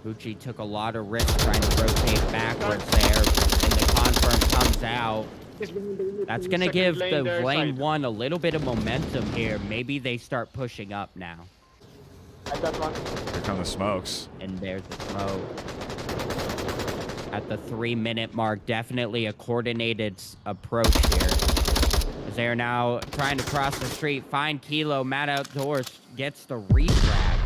Speaker 5: Uchi took a lot of risks trying to rotate backwards there, and the confirm comes out. That's going to give the lane 1 a little bit of momentum here. Maybe they start pushing up now.
Speaker 4: Here come the smokes.
Speaker 5: And there's the smoke. At the 3-minute mark, definitely a coordinated approach here. As they are now trying to cross the street, find Kilo. Mad Outdoors gets the refrag.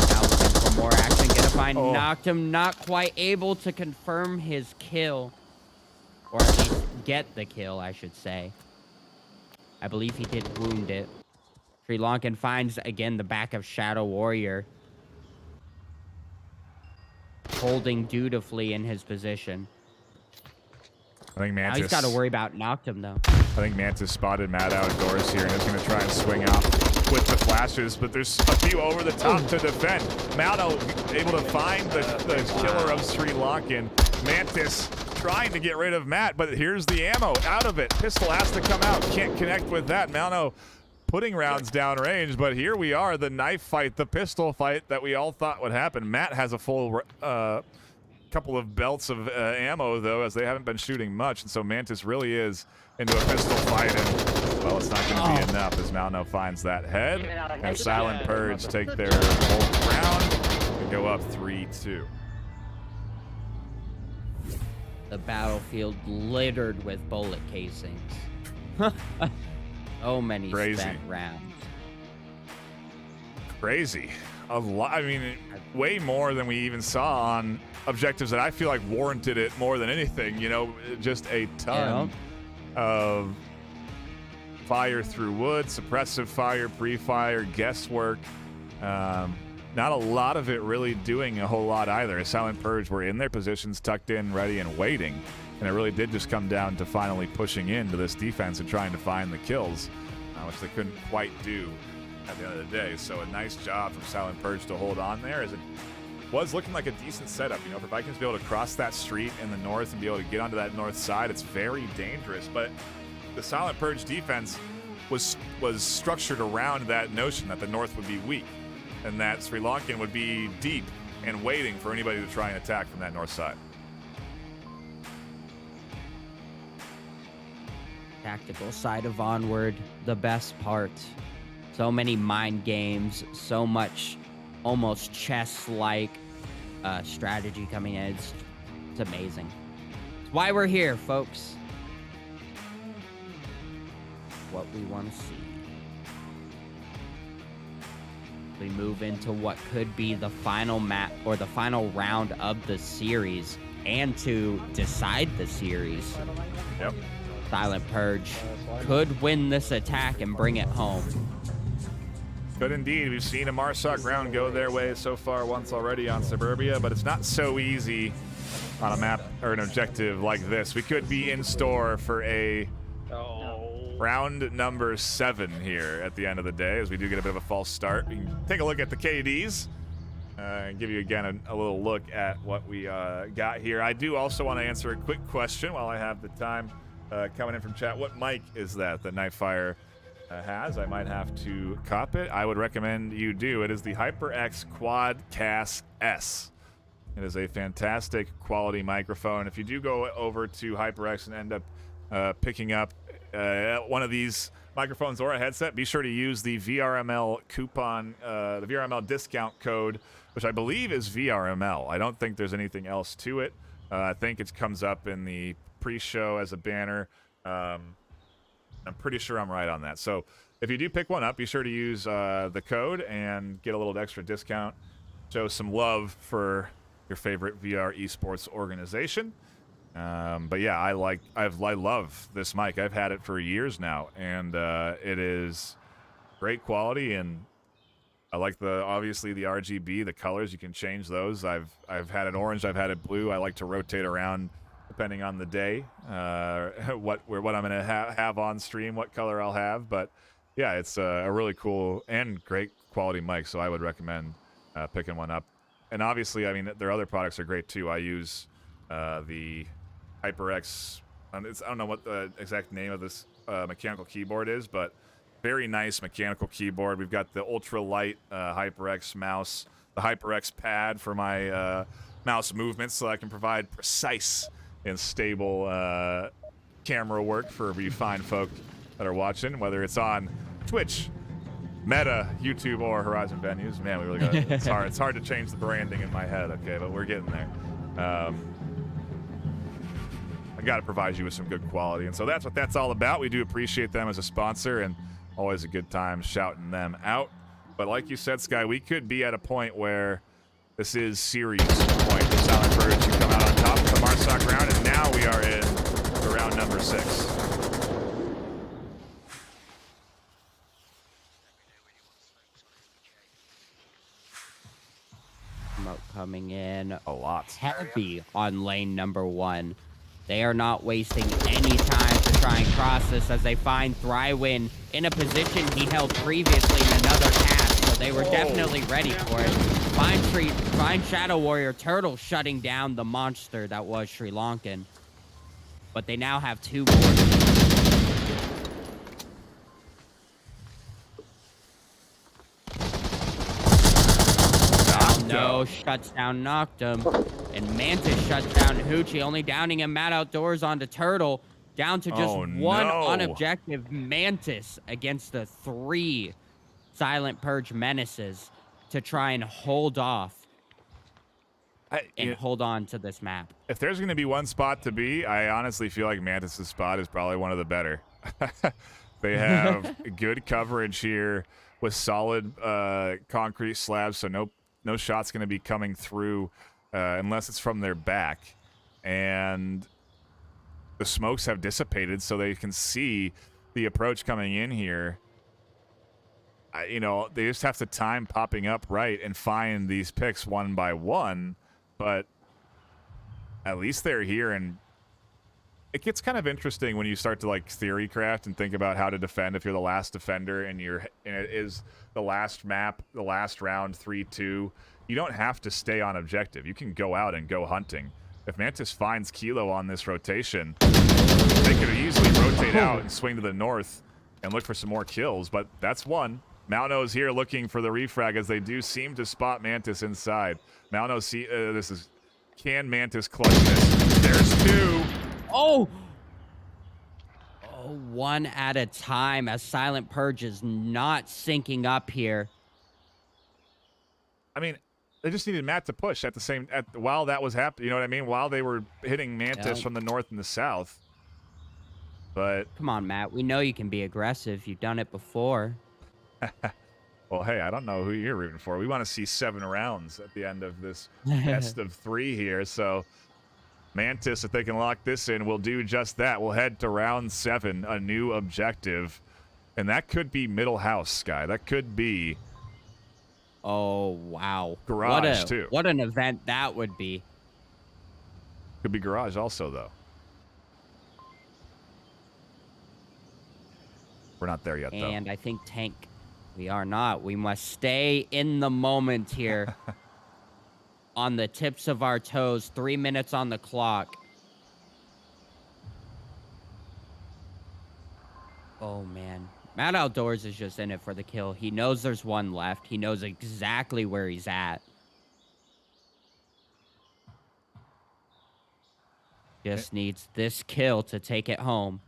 Speaker 5: Now looking for more action. Gonna find Noctum, not quite able to confirm his kill. Or at least get the kill, I should say. I believe he did wound it. Sri Lankan finds, again, the back of Shadow Warrior. Holding dutifully in his position.
Speaker 4: I think Mantis...
Speaker 5: Now he's got to worry about Noctum, though.
Speaker 4: I think Mantis spotted Mad Outdoors here and is going to try and swing out with the flashes, but there's a few over the top to defend. Malno able to find the killer of Sri Lankan. Mantis trying to get rid of Matt, but here's the ammo out of it. Pistol has to come out. Can't connect with that. Malno putting rounds downrange, but here we are, the knife fight, the pistol fight that we all thought would happen. Matt has a full couple of belts of ammo, though, as they haven't been shooting much, and so Mantis really is into a pistol fight, and, well, it's not going to be enough as Malno finds that head, and Silent Purge take their whole round and go up 3-2.
Speaker 5: The battlefield littered with bullet casings. So many spent rounds.
Speaker 4: Crazy. A lot. I mean, way more than we even saw on objectives that I feel like warranted it more than anything. You know, just a ton of fire through wood, suppressive fire, pre-fire, guesswork. Not a lot of it really doing a whole lot either. Silent Purge were in their positions, tucked in, ready, and waiting. And it really did just come down to finally pushing into this defense and trying to find the kills, which they couldn't quite do at the end of the day. So a nice job from Silent Purge to hold on there, as it was looking like a decent setup. You know, for Vikings to be able to cross that street in the north and be able to get onto that north side, it's very dangerous. But the Silent Purge defense was structured around that notion that the north would be weak and that Sri Lankan would be deep and waiting for anybody to try and attack from that north side.
Speaker 5: Tactical side of Onward, the best part. So many mind games, so much almost chess-like strategy coming in. It's amazing. It's why we're here, folks. What we want to see. We move into what could be the final map or the final round of the series, and to decide the series.
Speaker 4: Yep.
Speaker 5: Silent Purge could win this attack and bring it home.
Speaker 4: Could indeed. We've seen a Marsoc round go their way so far once already on Suburbia, but it's not so easy on a map or an objective like this. We could be in store for a round number 7 here at the end of the day, as we do get a bit of a false start. We can take a look at the KDs and give you again a little look at what we got here. I do also want to answer a quick question while I have the time coming in from chat. What mic is that Nightfire has? I might have to cop it. I would recommend you do. It is the HyperX Quadcast S. It is a fantastic quality microphone. If you do go over to HyperX and end up picking up one of these microphones or a headset, be sure to use the VRML coupon, the VRML discount code, which I believe is VRML. I don't think there's anything else to it. I think it comes up in the pre-show as a banner. I'm pretty sure I'm right on that. So if you do pick one up, be sure to use the code and get a little extra discount. Show some love for your favorite VR esports organization. But yeah, I love this mic. I've had it for years now, and it is great quality. And I like obviously the RGB, the colors. You can change those. I've had it orange. I've had it blue. I like to rotate around depending on the day, what I'm gonna have on stream, what color I'll have. But yeah, it's a really cool and great quality mic, so I would recommend picking one up. And obviously, I mean, their other products are great too. I use the HyperX. I don't know what the exact name of this mechanical keyboard is, but very nice mechanical keyboard. We've got the ultra light HyperX mouse, the HyperX pad for my mouse movements, so I can provide precise and stable camera work for you fine folk that are watching, whether it's on Twitch, Meta, YouTube, or Horizon Venues. Man, we really got it. It's hard to change the branding in my head, okay, but we're getting there. I got to provide you with some good quality, and so that's what that's all about. We do appreciate them as a sponsor, and always a good time shouting them out. But like you said, Sky, we could be at a point where this is series point. The Silent Purge should come out on top of the Marsoc round, and now we are in to round number 6.
Speaker 5: Smoke coming in
Speaker 4: a lot.
Speaker 5: Heavy on lane number 1. They are not wasting any time to try and cross this, as they find Thrywin in a position he held previously in another cast, so they were definitely ready for it. Find Shadow Warrior Turtle shutting down the monster that was Sri Lankan. But they now have 2 more. No, shuts down Noctum. And Mantis shuts down Hoochie, only downing him Mad Outdoors onto Turtle. Down to just one on objective. Mantis against the 3 Silent Purge menaces to try and hold off and hold on to this map.
Speaker 4: If there's going to be one spot to be, I honestly feel like Mantis' spot is probably one of the better. They have good coverage here with solid concrete slabs, so no shot's going to be coming through unless it's from their back. And the smokes have dissipated, so they can see the approach coming in here. You know, they just have to time popping up right and find these picks one by one, but at least they're here, and it gets kind of interesting when you start to like theory craft and think about how to defend if you're the last defender and it is the last map, the last round, 3-2. You don't have to stay on objective. You can go out and go hunting. If Mantis finds Kilo on this rotation, they could easily rotate out and swing to the north and look for some more kills, but that's one. Malno's here looking for the refrag as they do seem to spot Mantis inside. Malno can Mantis clutch this? There's two.
Speaker 5: Oh, one at a time as Silent Purge is not syncing up here.
Speaker 4: I mean, they just needed Matt to push while that was happening. You know what I mean? While they were hitting Mantis from the north and the south. But
Speaker 5: come on, Matt. We know you can be aggressive. You've done it before.
Speaker 4: Well, hey, I don't know who you're rooting for. We want to see 7 rounds at the end of this best of 3 here. So Mantis, if they can lock this in, will do just that. We'll head to round 7, a new objective. And that could be middle house, Sky. That could be...
Speaker 5: Oh, wow.
Speaker 4: Garage, too.
Speaker 5: What an event that would be.
Speaker 4: Could be garage also, though. We're not there yet, though.
Speaker 5: And I think tank. We are not. We must stay in the moment here. On the tips of our toes. 3 minutes on the clock. Oh, man. Matt Outdoors is just in it for the kill. He knows there's one left. He knows exactly where he's at. Just needs this kill to take it home.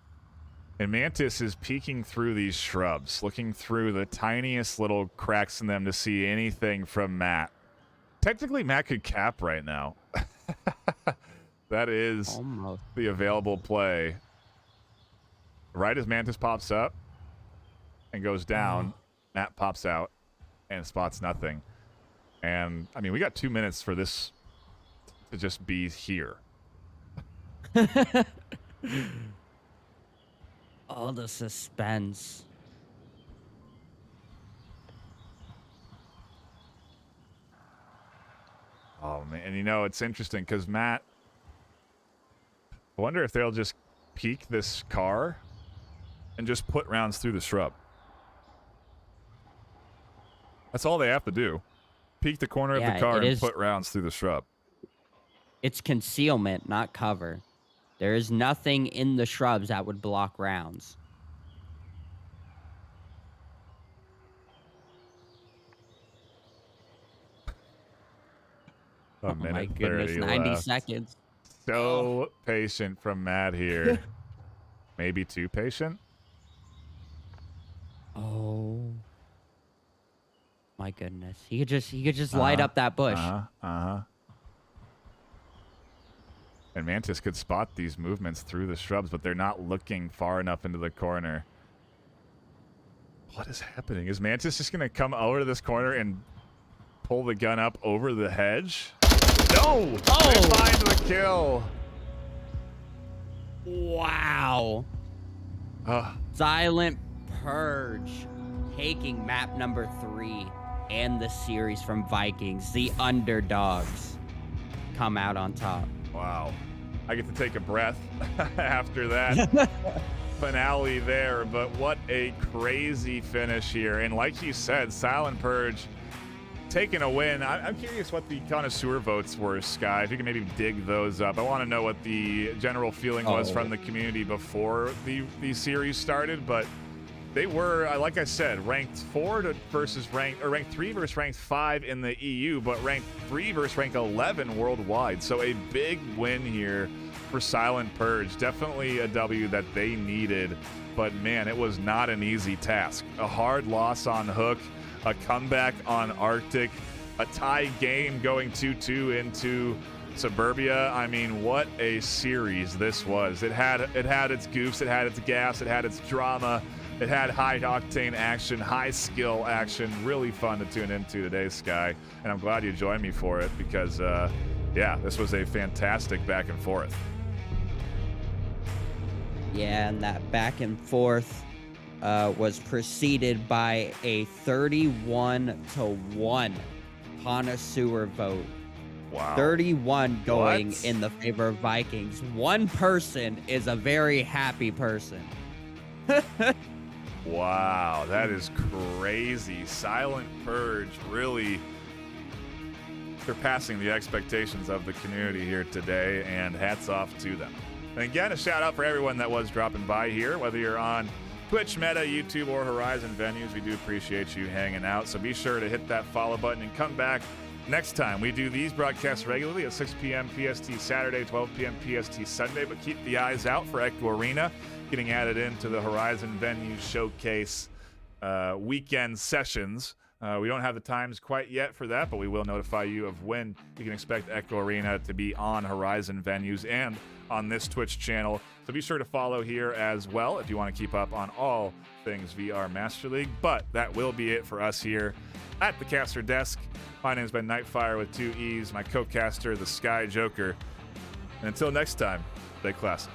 Speaker 4: And Mantis is peeking through these shrubs, looking through the tiniest little cracks in them to see anything from Matt. Technically, Matt could cap right now. That is
Speaker 5: almost
Speaker 4: the available play. Right as Mantis pops up and goes down, Matt pops out and spots nothing. And, I mean, we got 2 minutes for this to just be here.
Speaker 5: All the suspense.
Speaker 4: Oh, man. And, you know, it's interesting because Matt... I wonder if they'll just peek this car and just put rounds through the shrub. That's all they have to do. Peek the corner of the car and put rounds through the shrub.
Speaker 5: It's concealment, not cover. There is nothing in the shrubs that would block rounds.
Speaker 4: A minute
Speaker 5: my goodness,
Speaker 4: 30
Speaker 5: 90
Speaker 4: left.
Speaker 5: seconds.
Speaker 4: So patient from Matt here. Maybe too patient?
Speaker 5: Oh. My goodness. He could just light up that bush.
Speaker 4: And Mantis could spot these movements through the shrubs, but they're not looking far enough into the corner. What is happening? Is Mantis just going to come over to this corner and pull the gun up over the hedge? No! Oh! They find the kill.
Speaker 5: Wow. Silent Purge taking map number 3 and the series from Vikings. The underdogs come out on top.
Speaker 4: Wow. I get to take a breath after that finale there, but what a crazy finish here. And like you said, Silent Purge taking a win. I'm curious what the connoisseur votes were, Sky. If you can maybe dig those up. I want to know what the general feeling was from the community before the series started, but they were, like I said, ranked 4 versus ranked 3 versus ranked 5 in the EU, but ranked 3 versus ranked 11 worldwide. So a big win here for Silent Purge. Definitely a W that they needed, but man, it was not an easy task. A hard loss on Hook, a comeback on Arctic, a tie game going 2-2 into Suburbia. I mean, what a series this was. It had its goofs, it had its gas, it had its drama. It had high-octane action, high-skill action. Really fun to tune into today, Sky. And I'm glad you joined me for it because, yeah, this was a fantastic back and forth.
Speaker 5: Yeah, and that back and forth was preceded by a 31-1 connoisseur vote.
Speaker 4: Wow.
Speaker 5: 31 going
Speaker 4: What?
Speaker 5: in the favor of Vikings. One person is a very happy person.
Speaker 4: Wow, that is crazy. Silent Purge really surpassing the expectations of the community here today, and hats off to them. And again, a shout out for everyone that was dropping by here, whether you're on Twitch, Meta, YouTube, or Horizon Venues. We do appreciate you hanging out, so be sure to hit that follow button and come back next time. We do these broadcasts regularly at 6 p.m. PST Saturday, 12 p.m. PST Sunday, but keep the eyes out for Echo Arena getting added into the Horizon Venues Showcase weekend sessions. We don't have the times quite yet for that, but we will notify you of when you can expect Echo Arena to be on Horizon Venues and on this Twitch channel. So be sure to follow here as well if you want to keep up on all things VR Master League. But that will be it for us here at the caster desk. My name has been Nightfire with 2 E's, my co-caster, the Sky Joker. And until next time, stay classy.